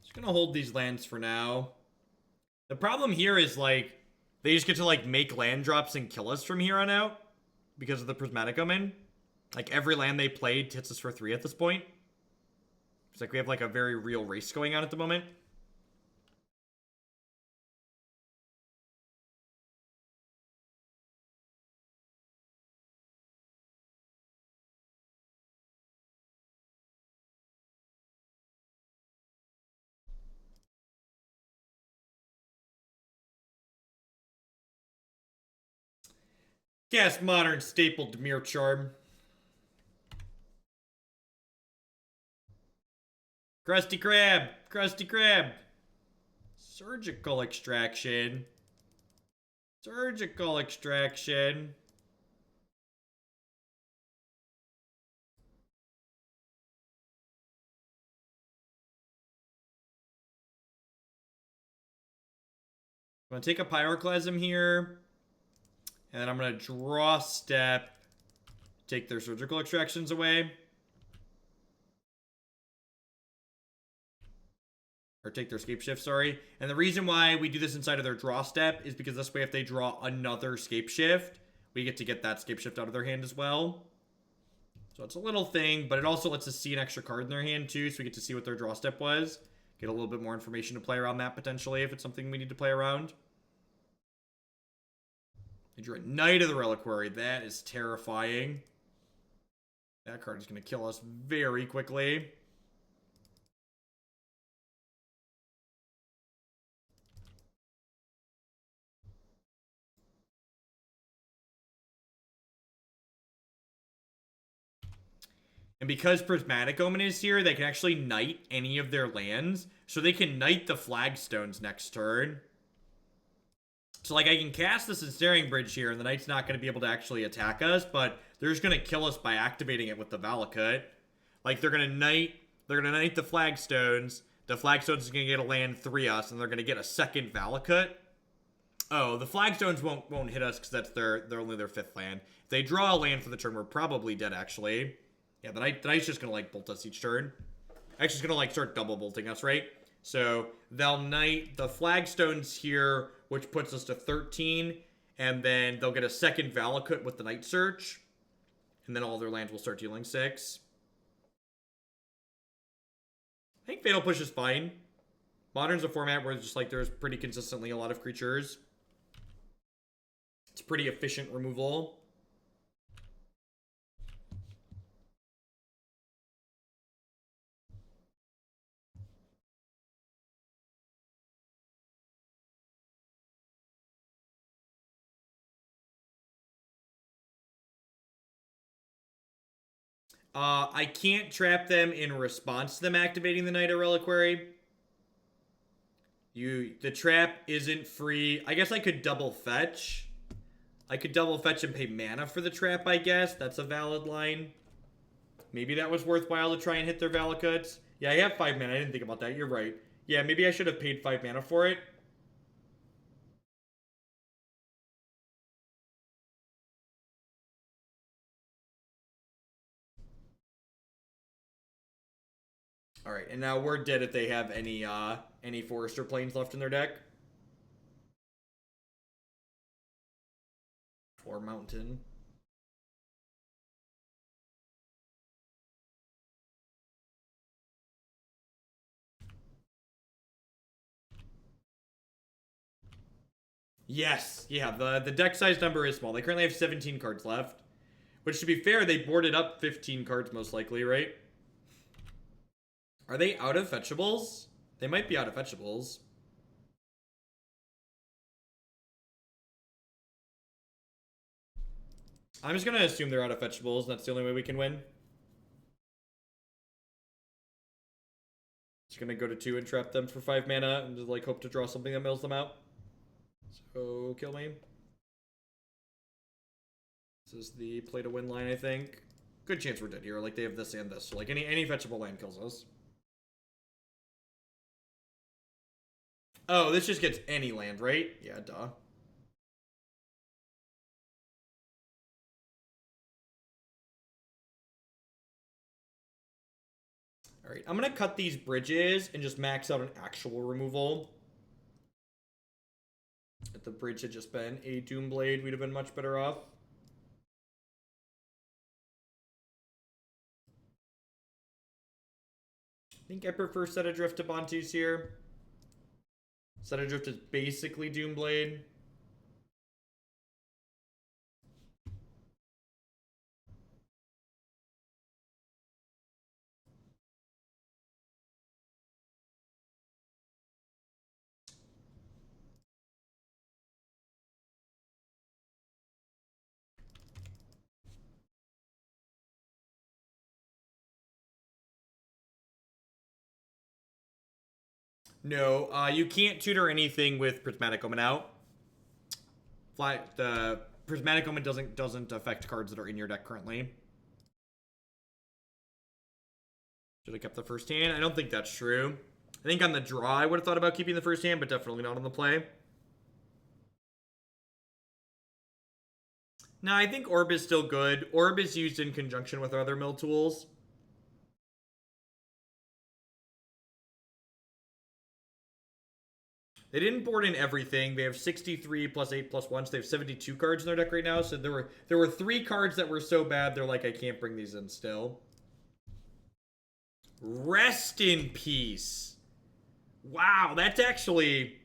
Just gonna hold these lands for now. The problem here is, like, they just get to, like, make land drops and kill us from here on out because of the Prismatic Omen. Like, every land they played hits us for 3 at this point. It's like we have like a very real race going on at the moment. Cast Modern staple Dimir Charm. Krusty Krab! Krusty Krab! Surgical Extraction. Surgical Extraction. I'm going to take a Pyroclasm here. And then I'm going to draw step. Take their surgical extractions away. Or take their Scapeshift, sorry. And the reason why we do this inside of their draw step is because this way if they draw another Scapeshift, we get to get that Scapeshift out of their hand as well. So it's a little thing, but it also lets us see an extra card in their hand too, so we get to see what their draw step was. Get a little bit more information to play around that potentially if it's something we need to play around. They drew a Knight of the Reliquary. That is terrifying. That card is going to kill us very quickly. And because Prismatic Omen is here, they can actually knight any of their lands. So they can knight the Flagstones next turn. So, like, I can cast this Ensnaring Bridge here, and the Knight's not going to be able to actually attack us, but they're just going to kill us by activating it with the Valakut. Like, they're going to knight the Flagstones. The Flagstones are going to get a land 3 us, and they're going to get a second Valakut. Oh, the Flagstones won't hit us because that's they're only their 5th land. If they draw a land for the turn, we're probably dead, actually. Yeah, the Knight's just going to, like, bolt us each turn. Actually, it's going to, like, start double bolting us, right? So they'll knight the Flagstones here, which puts us to 13, and then they'll get a second Valakut with the Night Search, and then all their lands will start dealing 6. I think Fatal Push is fine. Modern's a format where it's just like there's pretty consistently a lot of creatures. It's pretty efficient removal. I can't trap them in response to them activating the Knight of Reliquary. The trap isn't free. I guess I could double fetch. I could double fetch and pay mana for the trap, I guess. That's a valid line. Maybe that was worthwhile to try and hit their Valakuts. Yeah, I have 5 mana. I didn't think about that. You're right. Yeah, maybe I should have paid 5 mana for it. Alright, and now we're dead if they have any Forester Plains left in their deck. Or Mountain. Yes, yeah, the deck size number is small. They currently have 17 cards left. Which, to be fair, they boarded up 15 cards most likely, right? Are they out of fetchables? They might be out of fetchables. I'm just going to assume they're out of fetchables, and that's the only way we can win. Just going to go to 2 and trap them for 5 mana, and just, like, hope to draw something that mills them out. So, kill me. This is the play to win line, I think. Good chance we're dead here. Like, they have this and this. So, like, any fetchable land kills us. Oh, this just gets any land, right? Yeah, duh. Alright, I'm going to cut these bridges and just max out an actual removal. If the bridge had just been a Doomblade, we'd have been much better off. think I prefer Set Adrift to Bontu's here. Set Adrift is basically Doomblade. No, you can't tutor anything with Prismatic Omen out. The Prismatic Omen doesn't affect cards that are in your deck currently. Should have kept the first hand? I don't think that's true. I think on the draw I would have thought about keeping the first hand, but definitely not on the play. No, I think Orb is still good. Orb is used in conjunction with other mill tools. They didn't board in everything. They have 63 plus 8 plus 1, so they have 72 cards in their deck right now. So there were 3 cards that were so bad, they're like, I can't bring these in still. Rest in peace. Wow, that's actually...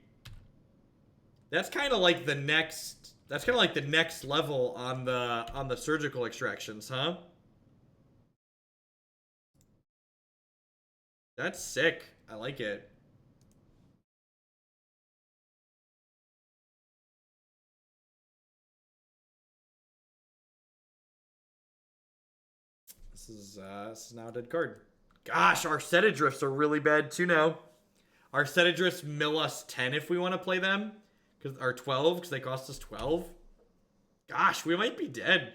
That's kind of like the next... That's kind of like the next level on the surgical extractions, huh? That's sick. I like it. This is now a dead card. Gosh, our Set Adrifts are really bad too now. Our Set Adrifts mill us 10 if we want to play them. Or 12, because they cost us 12. Gosh, we might be dead.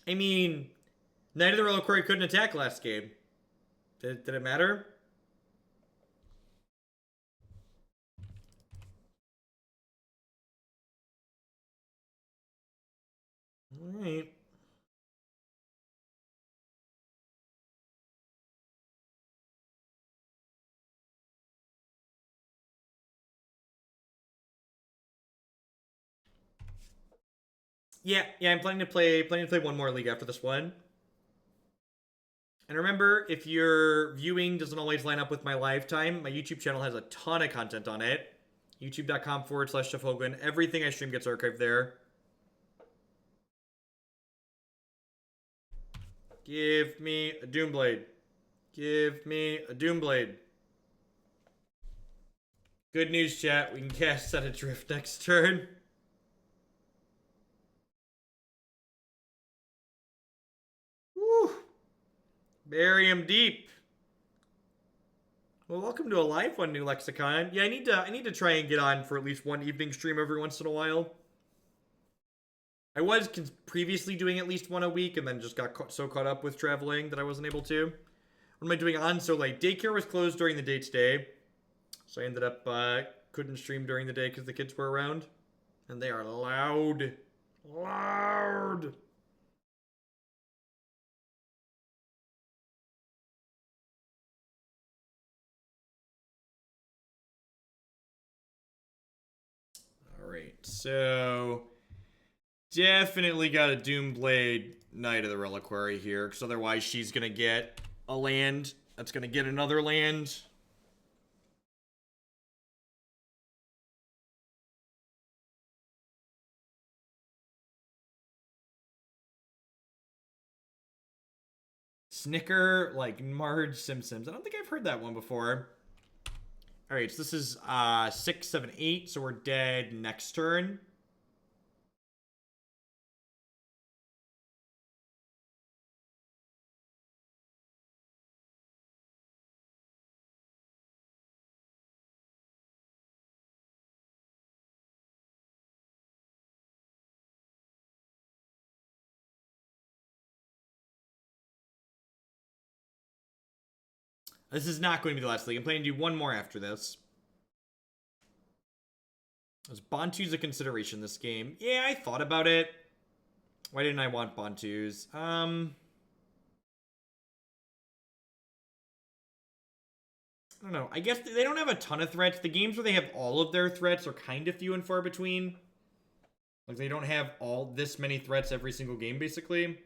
I mean, Knight of the Reliquary couldn't attack last game. Did it matter? Alright. Yeah, I'm planning to play one more league after this one. And remember, if your viewing doesn't always line up with my live time, my YouTube channel has a ton of content on it. YouTube.com/Jeff Hogan. Everything I stream gets archived there. Give me a Doomblade. Give me a Doomblade. Good news, chat. We can cast Set Adrift next turn. Woo! Bury him deep. Well, welcome to a live one, New Lexicon. Yeah, I need to try and get on for at least one evening stream every once in a while. I was previously doing at least one a week, and then just got so caught up with traveling that I wasn't able to. What am I doing on so late? Daycare was closed during the day today, so I ended up couldn't stream during the day because the kids were around, and they are loud. Loud. Alright, so definitely got a Doomblade Knight of the Reliquary here, because otherwise she's going to get a land that's going to get another land. Snicker, like Marge Simpsons. I don't think I've heard that one before. Alright, so this is 6, 7, 8, so we're dead next turn. This is not going to be the last league. I'm planning to do one more after this. Was Bontu's a consideration this game? Yeah, I thought about it. Why didn't I want Bontu's? I don't know. I guess they don't have a ton of threats. The games where they have all of their threats are kind of few and far between. Like, they don't have all this many threats every single game, basically.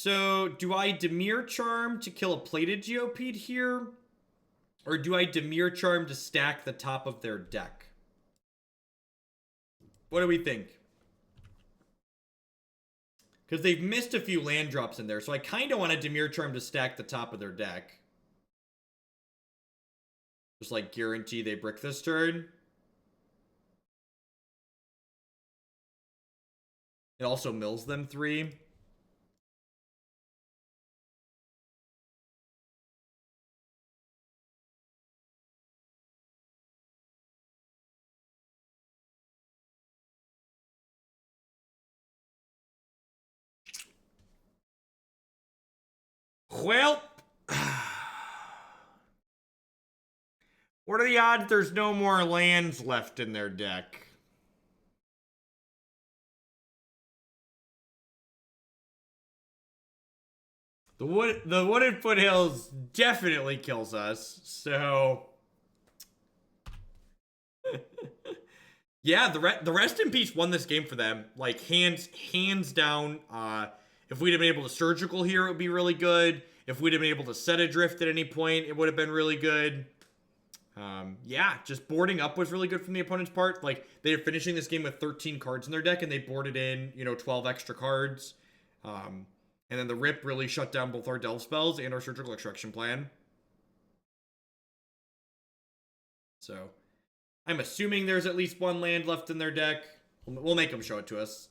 So, do I Dimir Charm to kill a plated Geopede here? Or do I Dimir Charm to stack the top of their deck? What do we think? Because they've missed a few land drops in there, so I kind of want a Dimir Charm to stack the top of their deck. Just like guarantee they brick this turn. It also mills them 3. Well, what are the odds there's no more lands left in their deck? The Wooded Foothills definitely kills us, so... Yeah, the Rest in Peace won this game for them. Like, hands down. If we'd have been able to Surgical here, it would be really good. If we'd have been able to Set Adrift at any point, it would have been really good. Yeah, just boarding up was really good from the opponent's part. Like, they're finishing this game with 13 cards in their deck, and they boarded in, 12 extra cards. And then the Rip really shut down both our Delve spells and our Surgical Extraction plan. So, I'm assuming there's at least one land left in their deck. We'll make them show it to us.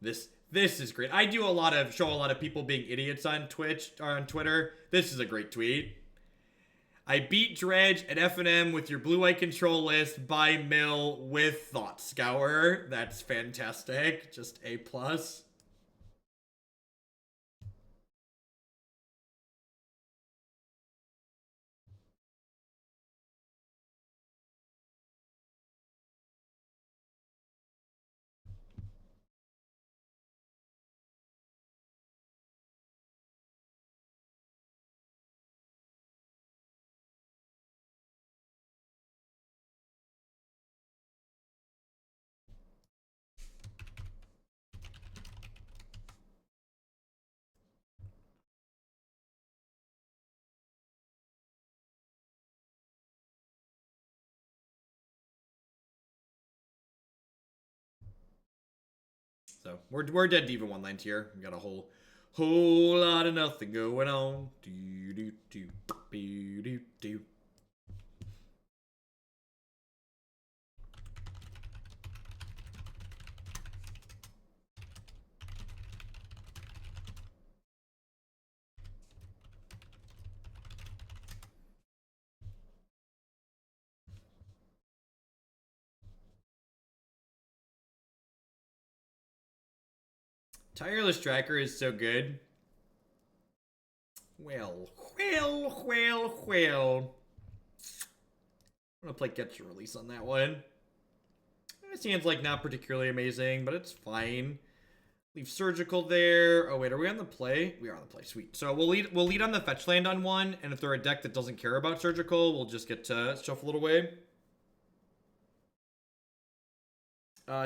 This is great. I do show a lot of people being idiots on Twitch or on Twitter. This is a great tweet. I beat Dredge at FNM with your blue-white control list by mill with Thought Scour. That's fantastic. Just A+. So we're dead to even one land here. We got a whole lot of nothing going on. Do do do do do do. Tireless Tracker is so good. Well. I'm gonna play Catch and Release on that one. This hand's like not particularly amazing, but it's fine. Leave Surgical there. Oh wait, are we on the play? We are on the play. Sweet. So we'll lead on the fetch land on one, and if they're a deck that doesn't care about Surgical, we'll just get to shuffle it away.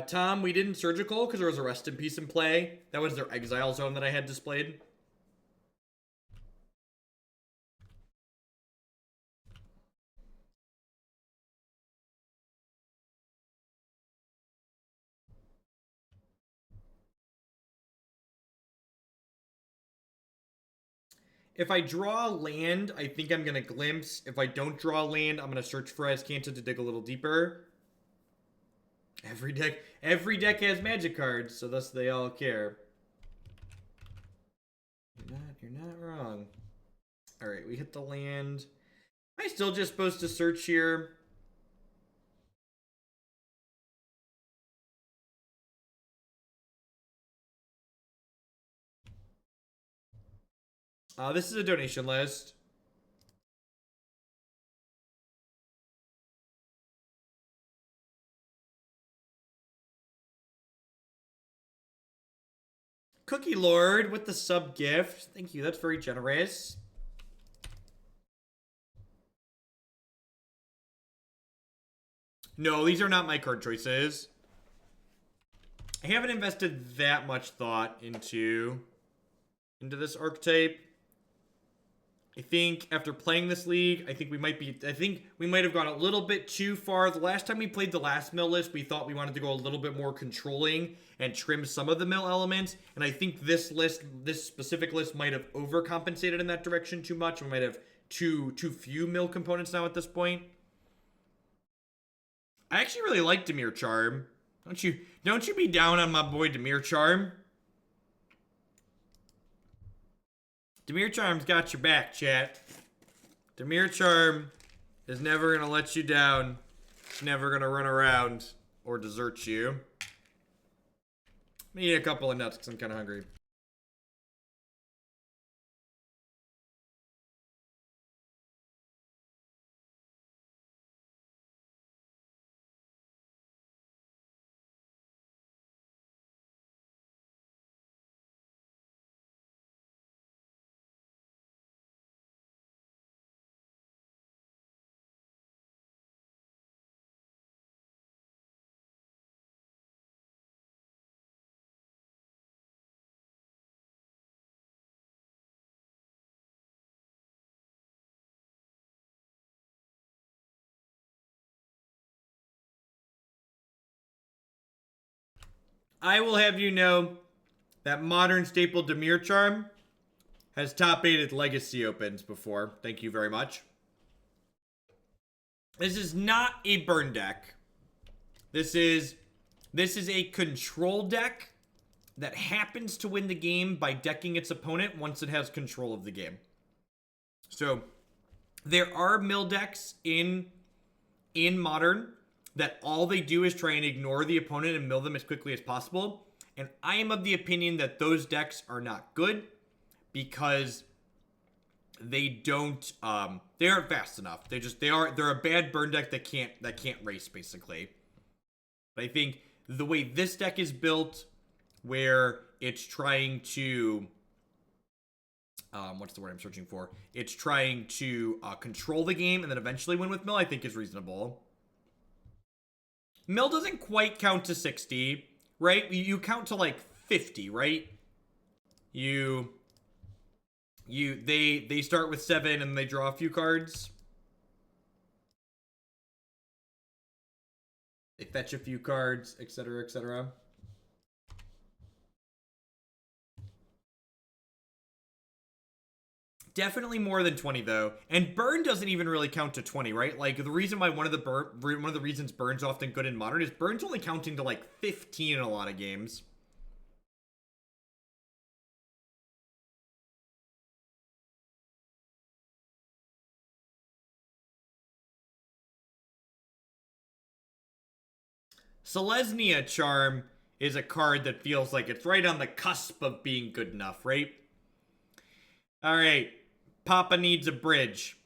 Tom, we didn't Surgical because there was a Rest in Peace in play. That was their Exile Zone that I had displayed. If I draw land, I think I'm going to Glimpse. If I don't draw land, I'm going to search for Azcanta to dig a little deeper. Every deck has magic cards, so thus they all care. You're not wrong. All right, we hit the land. Am I still just supposed to search here? This is a donation list. Cookie Lord with the sub gift. Thank you. That's very generous. No, these are not my card choices. I haven't invested that much thought into this archetype. I think after playing this league, I think we might have gone a little bit too far. The last time we played the last mill list, we thought we wanted to go a little bit more controlling and trim some of the mill elements. And I think this specific list might have overcompensated in that direction too much. We might have too few mill components now at this point. I actually really like Dimir Charm. Don't you be down on my boy Dimir Charm. Dimir Charm's got your back, chat. Dimir Charm is never going to let you down. It's never going to run around or desert you. I'm going to eat a couple of nuts because I'm kind of hungry. I will have you know that modern staple Dimir Charm has top 8 Legacy Opens before. Thank you very much. This is not a burn deck. This is a control deck that happens to win the game by decking its opponent once it has control of the game. So there are mill decks in Modern that all they do is try and ignore the opponent and mill them as quickly as possible. And I am of the opinion that those decks are not good because they don't they aren't fast enough. They're a bad burn deck that can't race basically. But I think the way this deck is built, where it's trying to what's the word I'm searching for? It's trying to control the game and then eventually win with mill, I think is reasonable. Mill doesn't quite count to 60, right? You count to like 50, right? They start with 7 and they draw a few cards. They fetch a few cards, etc., etc. Definitely more than 20 though, and burn doesn't even really count to 20, right? Like the reason why one of the reasons burn's often good in Modern is burn's only counting to like 15 in a lot of games. Selesnya Charm is a card that feels like it's right on the cusp of being good enough, right? All right. Papa needs a bridge.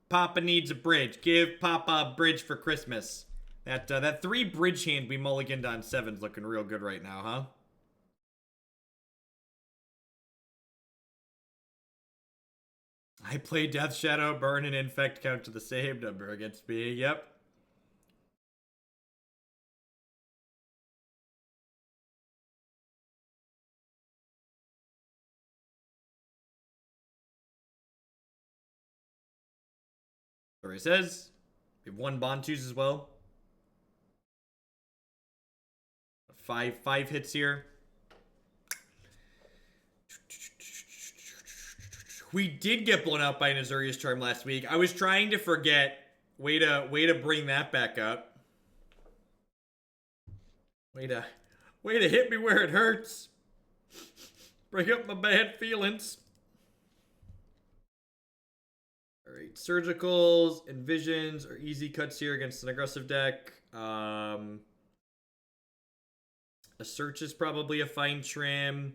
Papa needs a bridge. Give Papa a bridge for Christmas. That 3 bridge hand we mulliganed on 7's looking real good right now, huh? I play Death Shadow, Burn, and Infect count to the same number against me. Yep. Or he says, we have 1 Bontus as well. 5 hits here. We did get blown out by an Azurius Charm last week. I was trying to forget. Way to bring that back up. Way to hit me where it hurts. Bring up my bad feelings. Alright, surgicals and visions are easy cuts here against an aggressive deck. A search is probably a fine trim.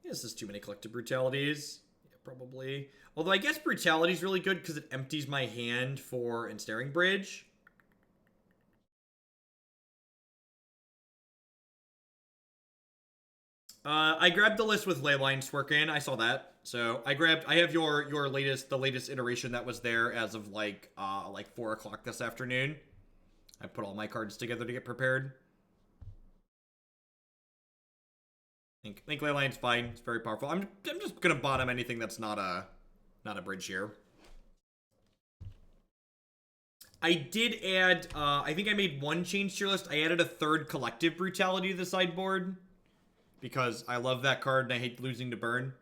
This is too many collective brutalities. Yeah, probably. Although I guess brutality is really good because it empties my hand for Ensnaring Bridge. I grabbed the list with Leyline Twerkin. I saw that. So I have the latest iteration that was there as of like 4 o'clock this afternoon. I put all my cards together to get prepared. I think Leyline's fine. It's very powerful. I'm just gonna bottom anything that's not a bridge here. I did add, I think I made one change to your list. I added a third Collective Brutality to the sideboard. Because I love that card and I hate losing to burn.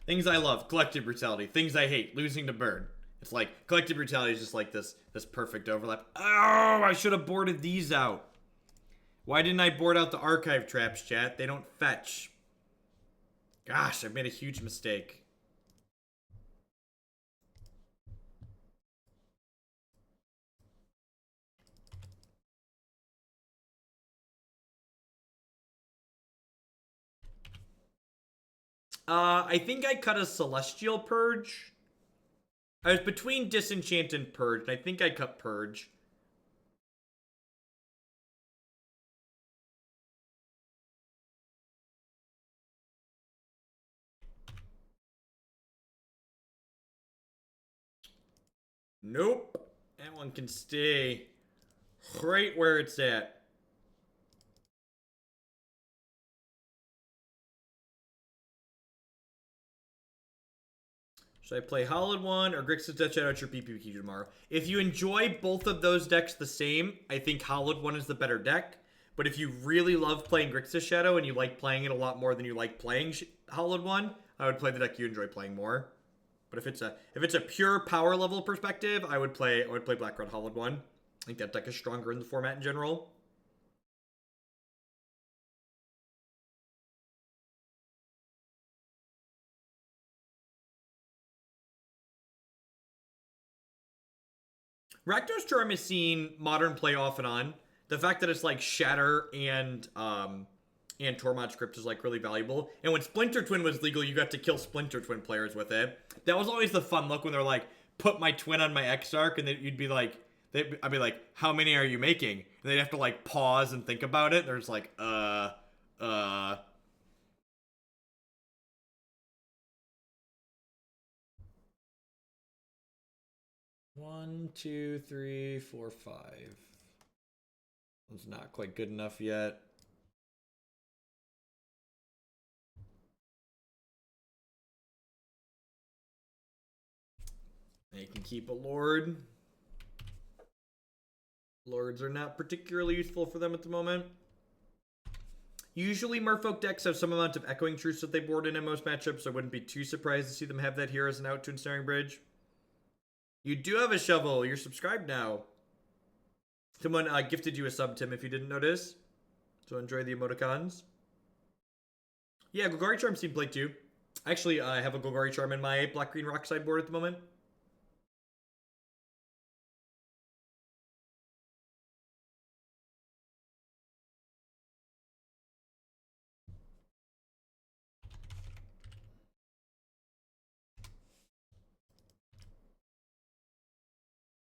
Things I love, Collective Brutality. Things I hate, losing to burn. It's like, Collective Brutality is just like this perfect overlap. Oh, I should have boarded these out. Why didn't I board out the archive traps, chat? They don't fetch. Gosh, I've made a huge mistake. I think I cut a Celestial Purge. I was between Disenchant and Purge, and I think I cut Purge. Nope. That one can stay right where it's at. Should I play Hollowed One or Grixis Death Shadow at your PPQ tomorrow? If you enjoy both of those decks the same, I think Hollowed One is the better deck. But if you really love playing Grixis Shadow and you like playing it a lot more than you like playing Hollowed One, I would play the deck you enjoy playing more. But if it's a pure power level perspective, I would play Black Red Hollowed One. I think that deck is stronger in the format in general. Ravenous Trap is seen Modern play off and on. The fact that it's like Shatter and Tormod's Crypt is like really valuable. And when Splinter Twin was legal, you got to kill Splinter Twin players with it. That was always the fun look when they're like, put my twin on my Exarch, and then you'd be like, I'd be like, how many are you making? And they'd have to like pause and think about it. There's like, 1, 2, 3, 4, 5. It's not quite good enough yet. They can keep a Lord. Lords are not particularly useful for them at the moment. Usually Merfolk decks have some amount of Echoing Truths that they board in most matchups, so I wouldn't be too surprised to see them have that here as an out to Ensnaring Bridge. You do have a shovel. You're subscribed now. Someone gifted you a sub, Tim, if you didn't notice. So enjoy the emoticons. Yeah, Golgari Charm's seen play too. Actually, I have a Golgari Charm in my black-green rock sideboard at the moment.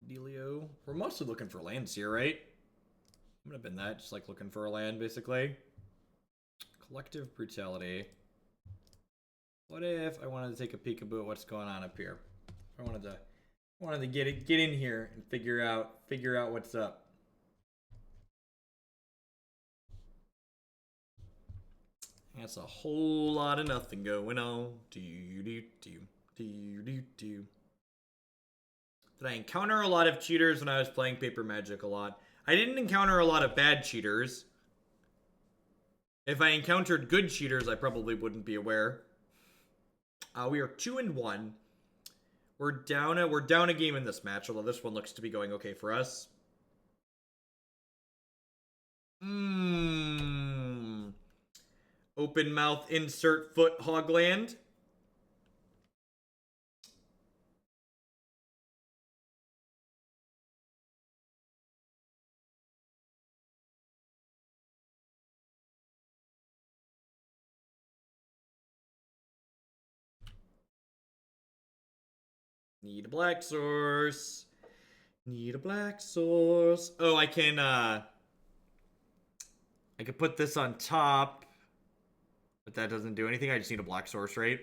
Delio. We're mostly looking for lands here, right? I'm gonna bin that, just like looking for a land, basically. Collective Brutality. What if I wanted to take a peekaboo at what's going on up here? I wanted to get in here and figure out what's up. That's a whole lot of nothing going on. Did I encounter a lot of cheaters when I was playing Paper Magic a lot? I didn't encounter a lot of bad cheaters. If I encountered good cheaters, I probably wouldn't be aware. We are 2-1. We're down a game in this match, although this one looks to be going okay for us. Open mouth, insert foot, hogland. Need a black source. Need a black source. Oh, I can put this on top. But that doesn't do anything. I just need a black source, right?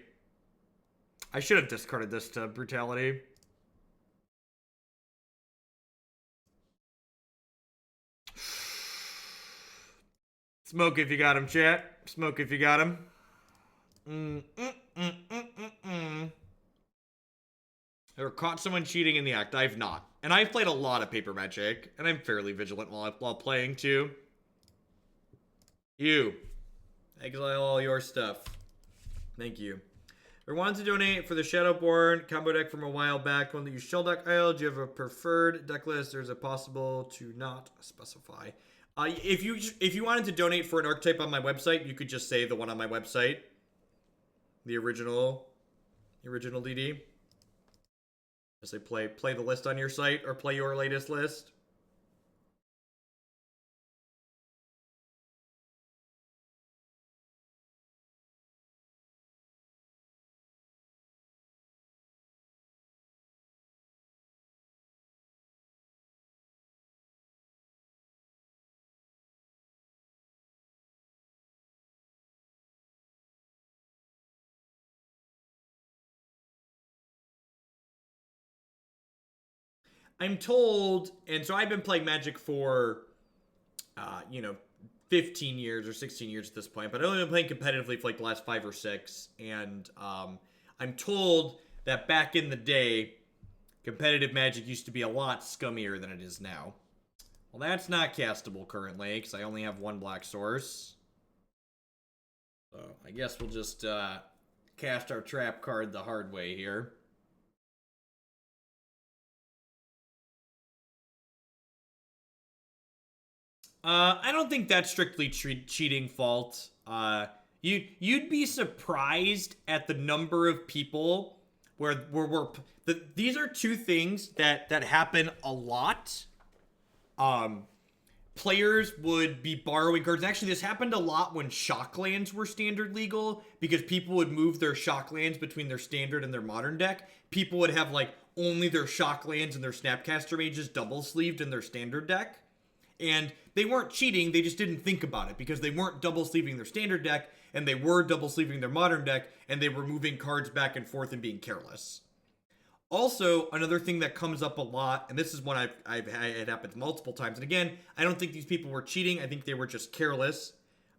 I should have discarded this to Brutality. Smoke if you got him, chat. Smoke if you got him. Ever caught someone cheating in the act? I've not. And I've played a lot of Paper Magic, and I'm fairly vigilant while playing, too. You. Exile all your stuff. Thank you. I wanted to donate for the Shadowborn combo deck from a while back. One that used Shell Deck Isle. Do you have a preferred deck list, or is it possible to not specify? If you wanted to donate for an archetype on my website, you could just say the one on my website. The original DD. Just say play the list on your site, or play your latest list. I'm told, and so I've been playing Magic for, 15 years or 16 years at this point, but I've only been playing competitively for like the last 5 or 6, and I'm told that back in the day, competitive Magic used to be a lot scummier than it is now. Well, that's not castable currently, because I only have 1 black source. So I guess we'll just cast our trap card the hard way here. I don't think that's strictly cheating fault. You'd be surprised at the number of people where these are two things that happen a lot. Players would be borrowing cards. Actually, this happened a lot when Shocklands were standard legal, because people would move their Shocklands between their standard and their modern deck. People would have like only their Shocklands and their Snapcaster Mages double sleeved in their standard deck. And they weren't cheating, they just didn't think about it, because they weren't double sleeving their standard deck, and they were double sleeving their modern deck, and they were moving cards back and forth and being careless. Also, another thing that comes up a lot, and this is one I've had it happens multiple times, and again, I don't think these people were cheating, I think they were just careless.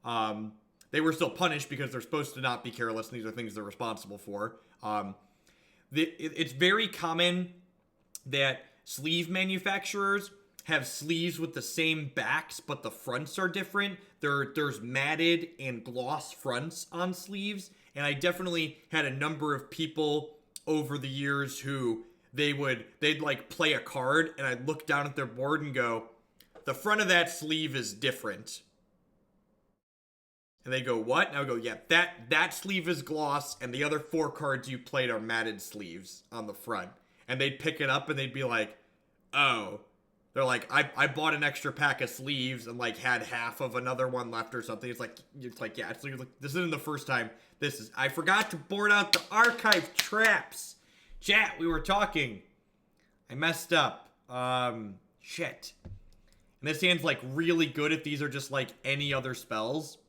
They were still punished because they're supposed to not be careless, and these are things they're responsible for. It's very common that sleeve manufacturers have sleeves with the same backs, but the fronts are different. There's matted and gloss fronts on sleeves, and I definitely had a number of people over the years who they'd like play a card, and I'd look down at their board and go, the front of that sleeve is different. And they go, what? And I would go, yeah, that sleeve is gloss, and the other 4 cards you played are matted sleeves on the front. And they'd pick it up, and they'd be like, oh. They're like, I bought an extra pack of sleeves and like had half of another one left or something. It's like yeah, it's like this isn't the first time. I forgot to board out the archive traps. Chat, we were talking. I messed up. Shit. And this hand's like really good if these are just like any other spells.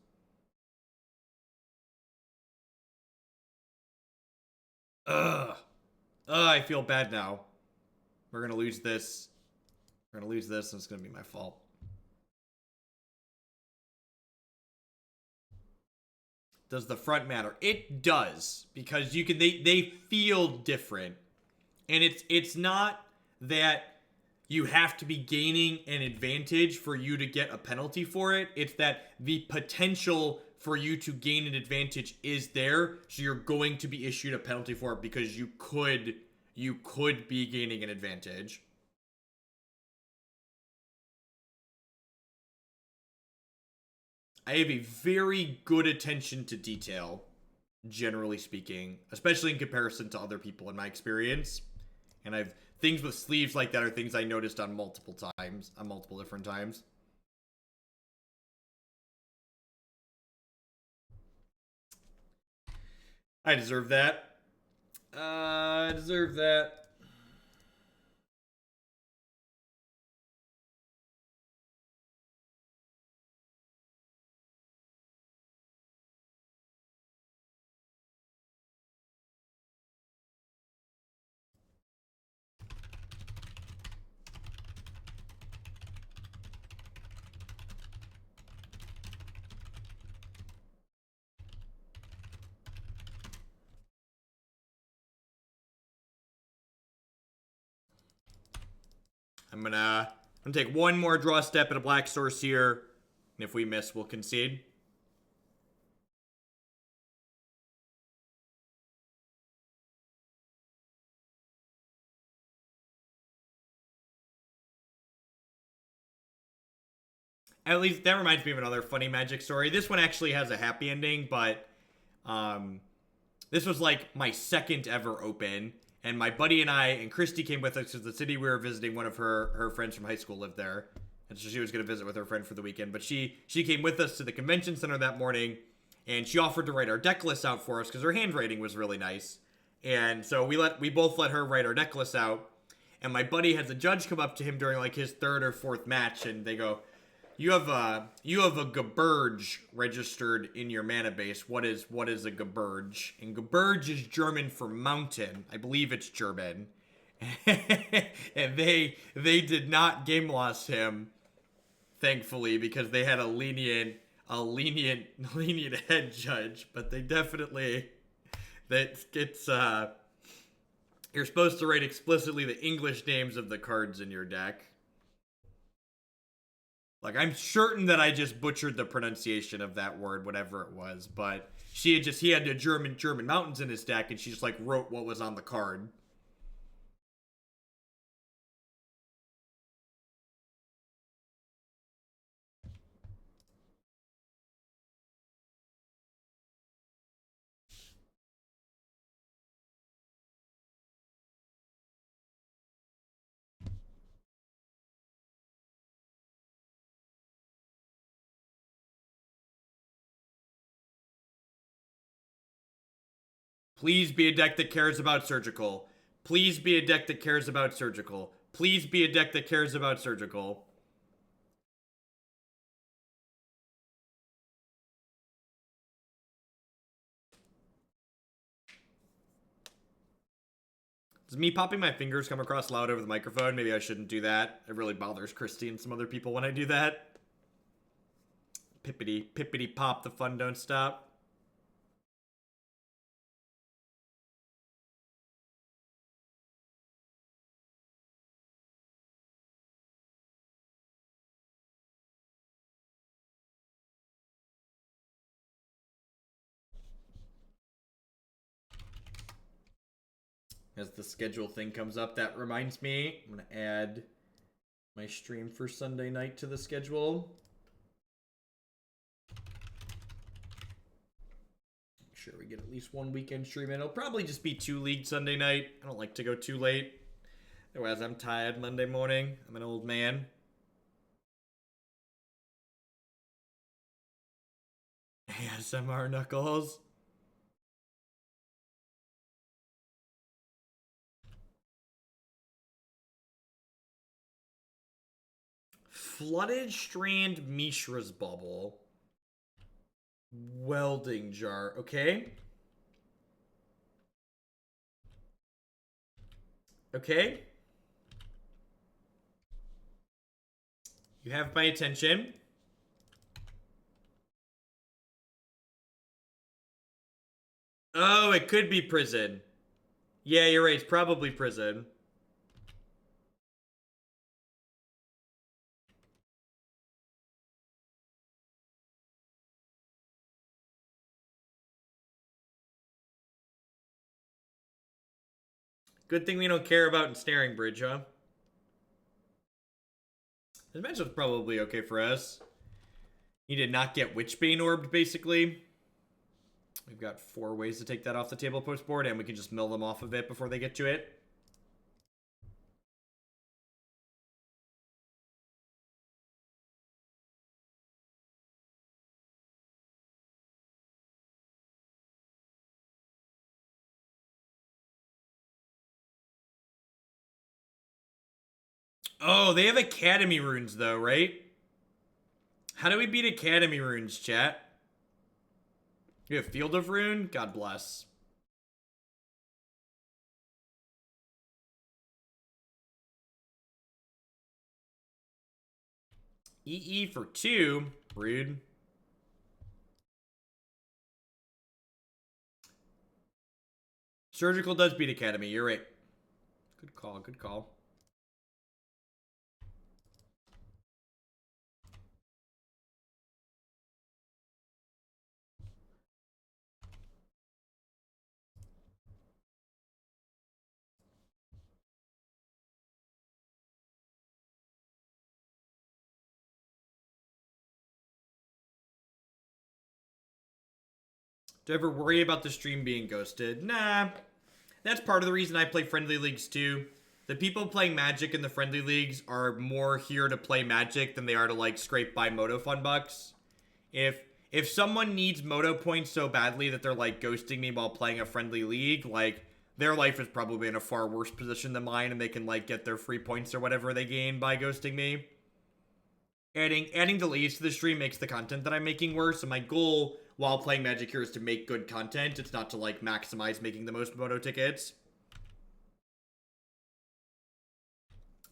I feel bad now. We're gonna lose this. We're gonna lose this, and it's gonna be my fault. Does the front matter? It does, because you can they feel different, and it's not that you have to be gaining an advantage for you to get a penalty for it. It's that the potential for you to gain an advantage is there, so you're going to be issued a penalty for it because you could be gaining an advantage. I have a very good attention to detail, generally speaking, especially in comparison to other people in my experience. And things with sleeves like that are things I noticed on multiple different times. I deserve that. I deserve that. I'm gonna take one more draw step at a black source here. And if we miss, we'll concede. At least that reminds me of another funny Magic story. This one actually has a happy ending, but this was like my second ever open. And my buddy and I, and Christy came with us to the city we were visiting. One of her friends from high school lived there. And so she was going to visit with her friend for the weekend. But she came with us to the convention center that morning. And she offered to write our deck list out for us because her handwriting was really nice. And so we both let her write our deck list out. And my buddy has a judge come up to him during like his third or fourth match. And they go, You have a Geburge registered in your mana base. What is a Geburge? And Geburge is German for mountain. I believe it's German. And they did not game loss him, thankfully, because they had a lenient head judge. But they definitely you're supposed to write explicitly the English names of the cards in your deck. Like, I'm certain that I just butchered the pronunciation of that word, whatever it was, but he had the German mountains in his deck, and she just, like, wrote what was on the card. Please be a deck that cares about surgical. Please be a deck that cares about surgical. Please be a deck that cares about surgical. Does me popping my fingers come across loud over the microphone? Maybe I shouldn't do that. It really bothers Christy and some other people when I do that. Pippity pop, the fun don't stop. As the schedule thing comes up, that reminds me, I'm going to add my stream for Sunday night to the schedule. Make sure we get at least one weekend stream in. It'll probably just be 2 League Sunday night. I don't like to go too late. Otherwise, I'm tired Monday morning. I'm an old man. ASMR Knuckles. Flooded Strand Mishra's Bubble. Welding Jar. Okay. Okay. You have my attention. Oh, it could be prison. Yeah, you're right. It's probably prison. Good thing we don't care about Ensnaring Bridge, huh? This matchup's probably okay for us. Need to not get Witchbane orbed, basically. We've got 4 ways to take that off the table post board, and we can just mill them off of it before they get to it. Oh, they have Academy runes, though, right? How do we beat Academy runes, chat? You have Field of Rune? God bless. EE for 2? Rude. Surgical does beat Academy. You're right. Good call. Good call. Do I ever worry about the stream being ghosted? Nah. That's part of the reason I play friendly leagues too. The people playing Magic in the friendly leagues are more here to play Magic than they are to like scrape by Moto Fun bucks. If someone needs Moto points so badly that they're like ghosting me while playing a friendly league, like their life is probably in a far worse position than mine, and they can like get their free points or whatever they gain by ghosting me. Adding delays to the stream makes the content that I'm making worse, and my goal while playing Magic here is to make good content. It's not to like maximize making the most Moto tickets.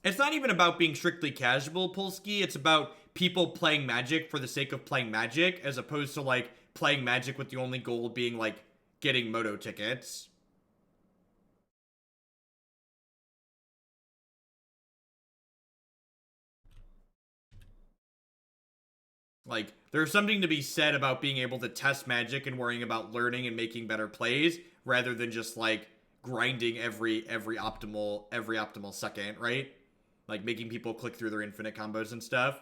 It's not even about being strictly casual, Polsky. It's about people playing Magic for the sake of playing Magic, as opposed to like playing Magic with the only goal being like getting Moto tickets. Like, there's something to be said about being able to test Magic and worrying about learning and making better plays, rather than just like grinding every optimal second, right? Like making people click through their infinite combos and stuff.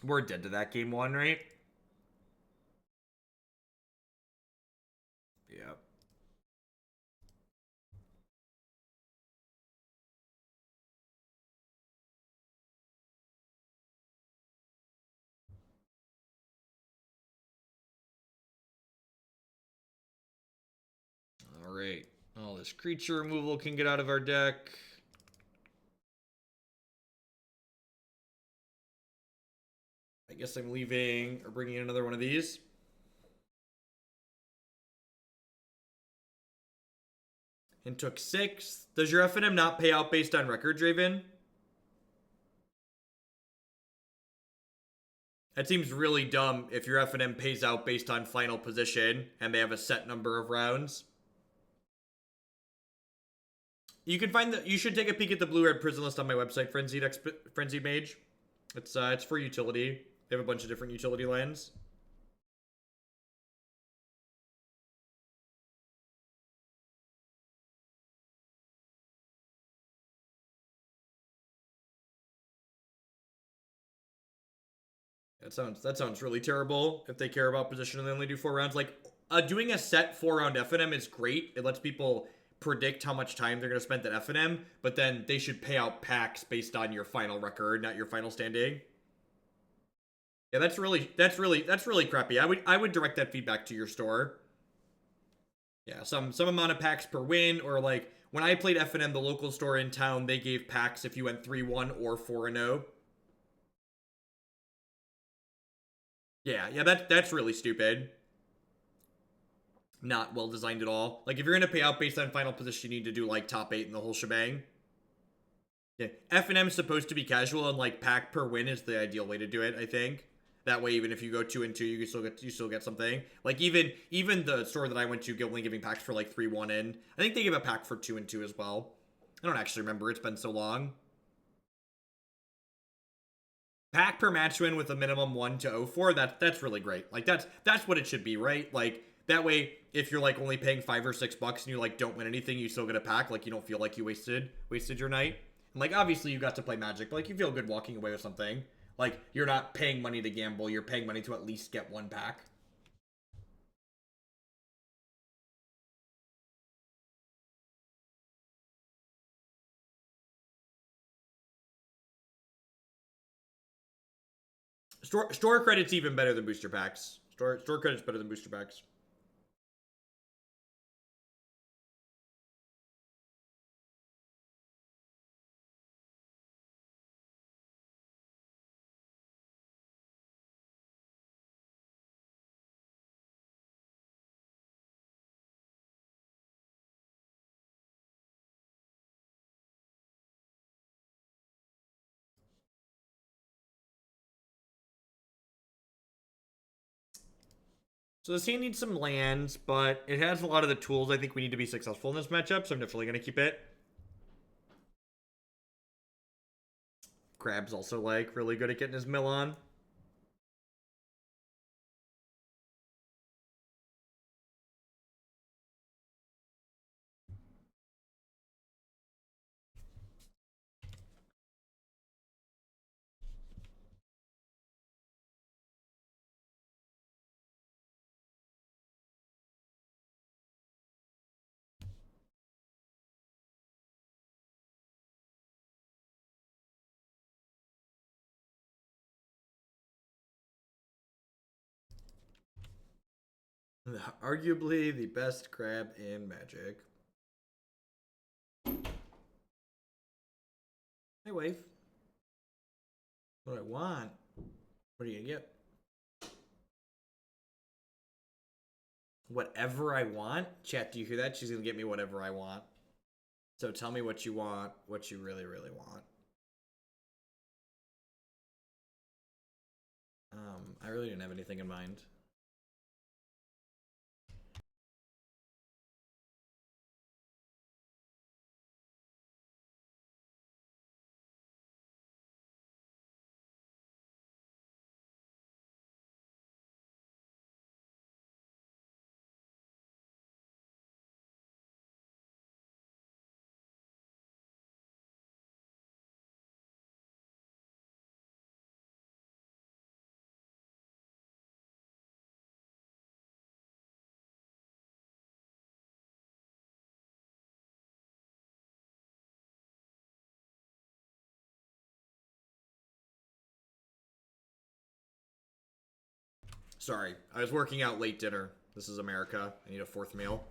We're dead to that game one, right? Yep. Alright. All this creature removal can get out of our deck. I guess I'm leaving or bringing in another one of these. And took 6. Does your FNM not pay out based on record, Draven? That seems really dumb if your FNM pays out based on final position and they have a set number of rounds. You can find you should take a peek at the blue-red prison list on my website, Frenzied Mage. It's for utility. They have a bunch of different utility lands. That sounds really terrible if they care about position and they only do 4 rounds. Like, doing a set 4-round FNM is great. It lets people predict how much time they're going to spend at FNM, but then they should pay out packs based on your final record, not your final standing. Yeah, that's really crappy. I would direct that feedback to your store. Yeah, some amount of packs per win, or like when I played FNM, the local store in town, they gave packs if you went 3-1 or 4-0. Yeah, that's really stupid. Not well designed at all. Like, if you're gonna pay out based on final position, you need to do like top 8 and the whole shebang. Yeah, FNM is supposed to be casual, and like pack per win is the ideal way to do it, I think. That way, even if you go 2-2, you still get something. Like even the store that I went to, only giving packs for like 3-1 in. I think they give a pack for 2-2 as well. I don't actually remember. It's been so long. Pack per match win with a minimum 1 to 04. That's really great. Like that's what it should be, right? Like that way, if you're like only paying $5 or $6 and you like don't win anything, you still get a pack. Like you don't feel like you wasted your night. And like obviously you got to play Magic, but like you feel good walking away with something. Like you're not paying money to gamble. You're paying money to at least get 1 pack. Store credit's even better than booster packs. Store credit's better than booster packs. So this hand needs some lands, but it has a lot of the tools I think we need to be successful in this matchup, so I'm definitely going to keep it. Crab's also, like, really good at getting his mill on. Arguably the best crab in Magic. Hey, wife. What do I want? What are you gonna get? Whatever I want? Chat, do you hear that? She's gonna get me whatever I want. So tell me what you want, what you really, really want. I really didn't have anything in mind. Sorry, I was working out late dinner. This is America. I need a fourth meal.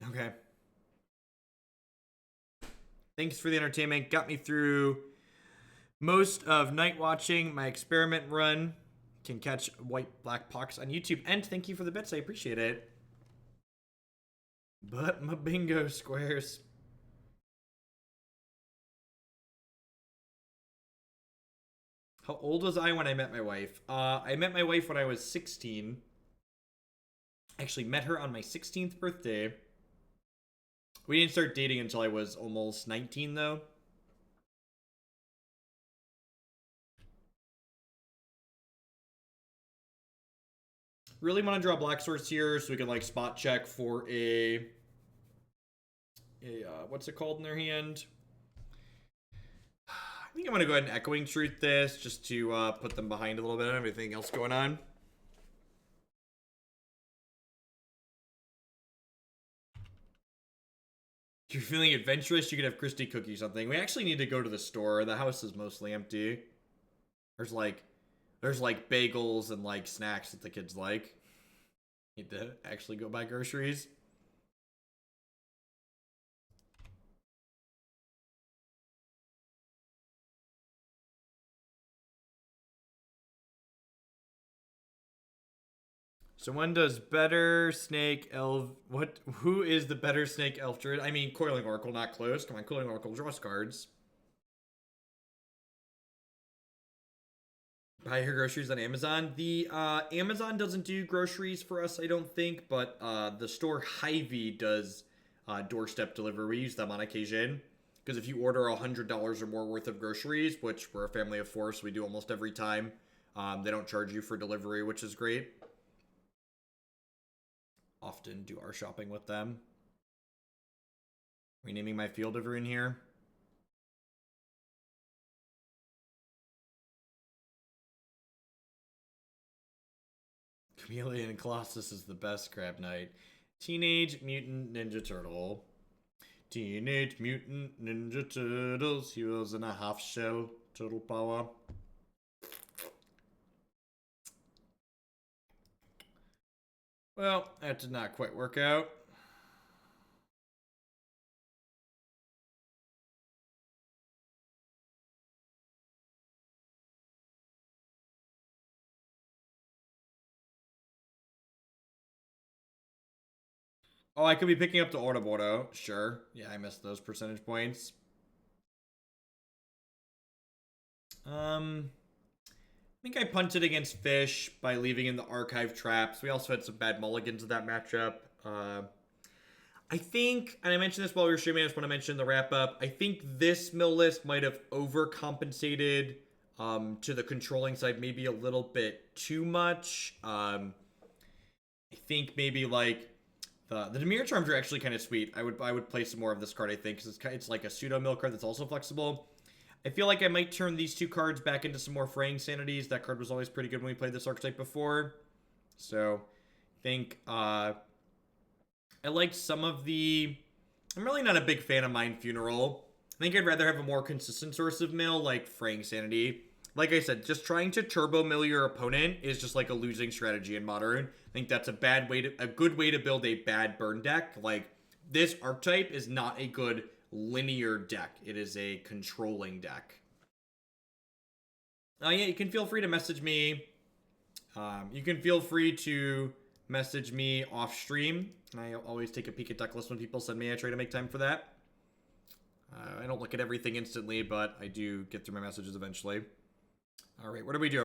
Okay. Thanks for the entertainment. Got me through most of night watching. My experiment run. Can catch white black pox on YouTube. And thank you for the bits. I appreciate it. But my bingo squares. How old was I when I met my wife? I met my wife when I was 16. Actually met her on my 16th birthday. We didn't start dating until I was almost 19, though. Really want to draw black source here so we can, like, spot check for a what's it called in their hand? I think I'm going to go ahead and Echoing Truth this just to put them behind a little bit of everything else going on. If you're feeling adventurous, you could have Christy cook you something. We actually need to go to the store. The house is mostly empty. There's like bagels and like snacks that the kids like. Need to actually go buy groceries. So one does better snake elf. What? Who is the better snake elf druid? I mean, Coiling Oracle, not close. Come on, Coiling Oracle draws cards. Buy your groceries on Amazon. The Amazon doesn't do groceries for us, I don't think, but the store Hy-Vee does doorstep delivery. We use them on occasion because if you order $100 or more worth of groceries, which we're a family of four, so we do almost every time, they don't charge you for delivery, which is great. Often do our shopping with them. Renaming my field over in here. Chameleon and Colossus is the best Crab Knight. Teenage Mutant Ninja Turtle. Teenage Mutant Ninja Turtles. Heroes in a half shell. Turtle power. Well, that did not quite work out. Oh, I could be picking up the Oboro. Sure. Yeah, I missed those percentage points. I think I punted against Fish by leaving in the archive traps. We also had some bad mulligans in that matchup. I think, and I mentioned this while we were streaming, I just want to mention the wrap-up. I think this mill list might have overcompensated to the controlling side maybe a little bit too much. I think maybe like the Dimir Charms are actually kind of sweet. I would play some more of this card, I think, because it's like a pseudo mill card that's also flexible. I feel like I might turn these two cards back into some more Fraying Sanities. That card was always pretty good when we played this archetype before. So, I think I liked some of the... I'm really not a big fan of Mind Funeral. I think I'd rather have a more consistent source of mill, like Fraying Sanity. like I said, just trying to turbo mill your opponent is just like a losing strategy in Modern. I think that's a good way to build a bad burn deck. Like, this archetype is not a good linear deck. It is a controlling deck. Yeah, you can feel free to message me. You can feel free to message me off stream. I always take a peek at decklist when people send me. I try to make time for that. I don't look at everything instantly, but I do get through my messages eventually. All right, what do we do?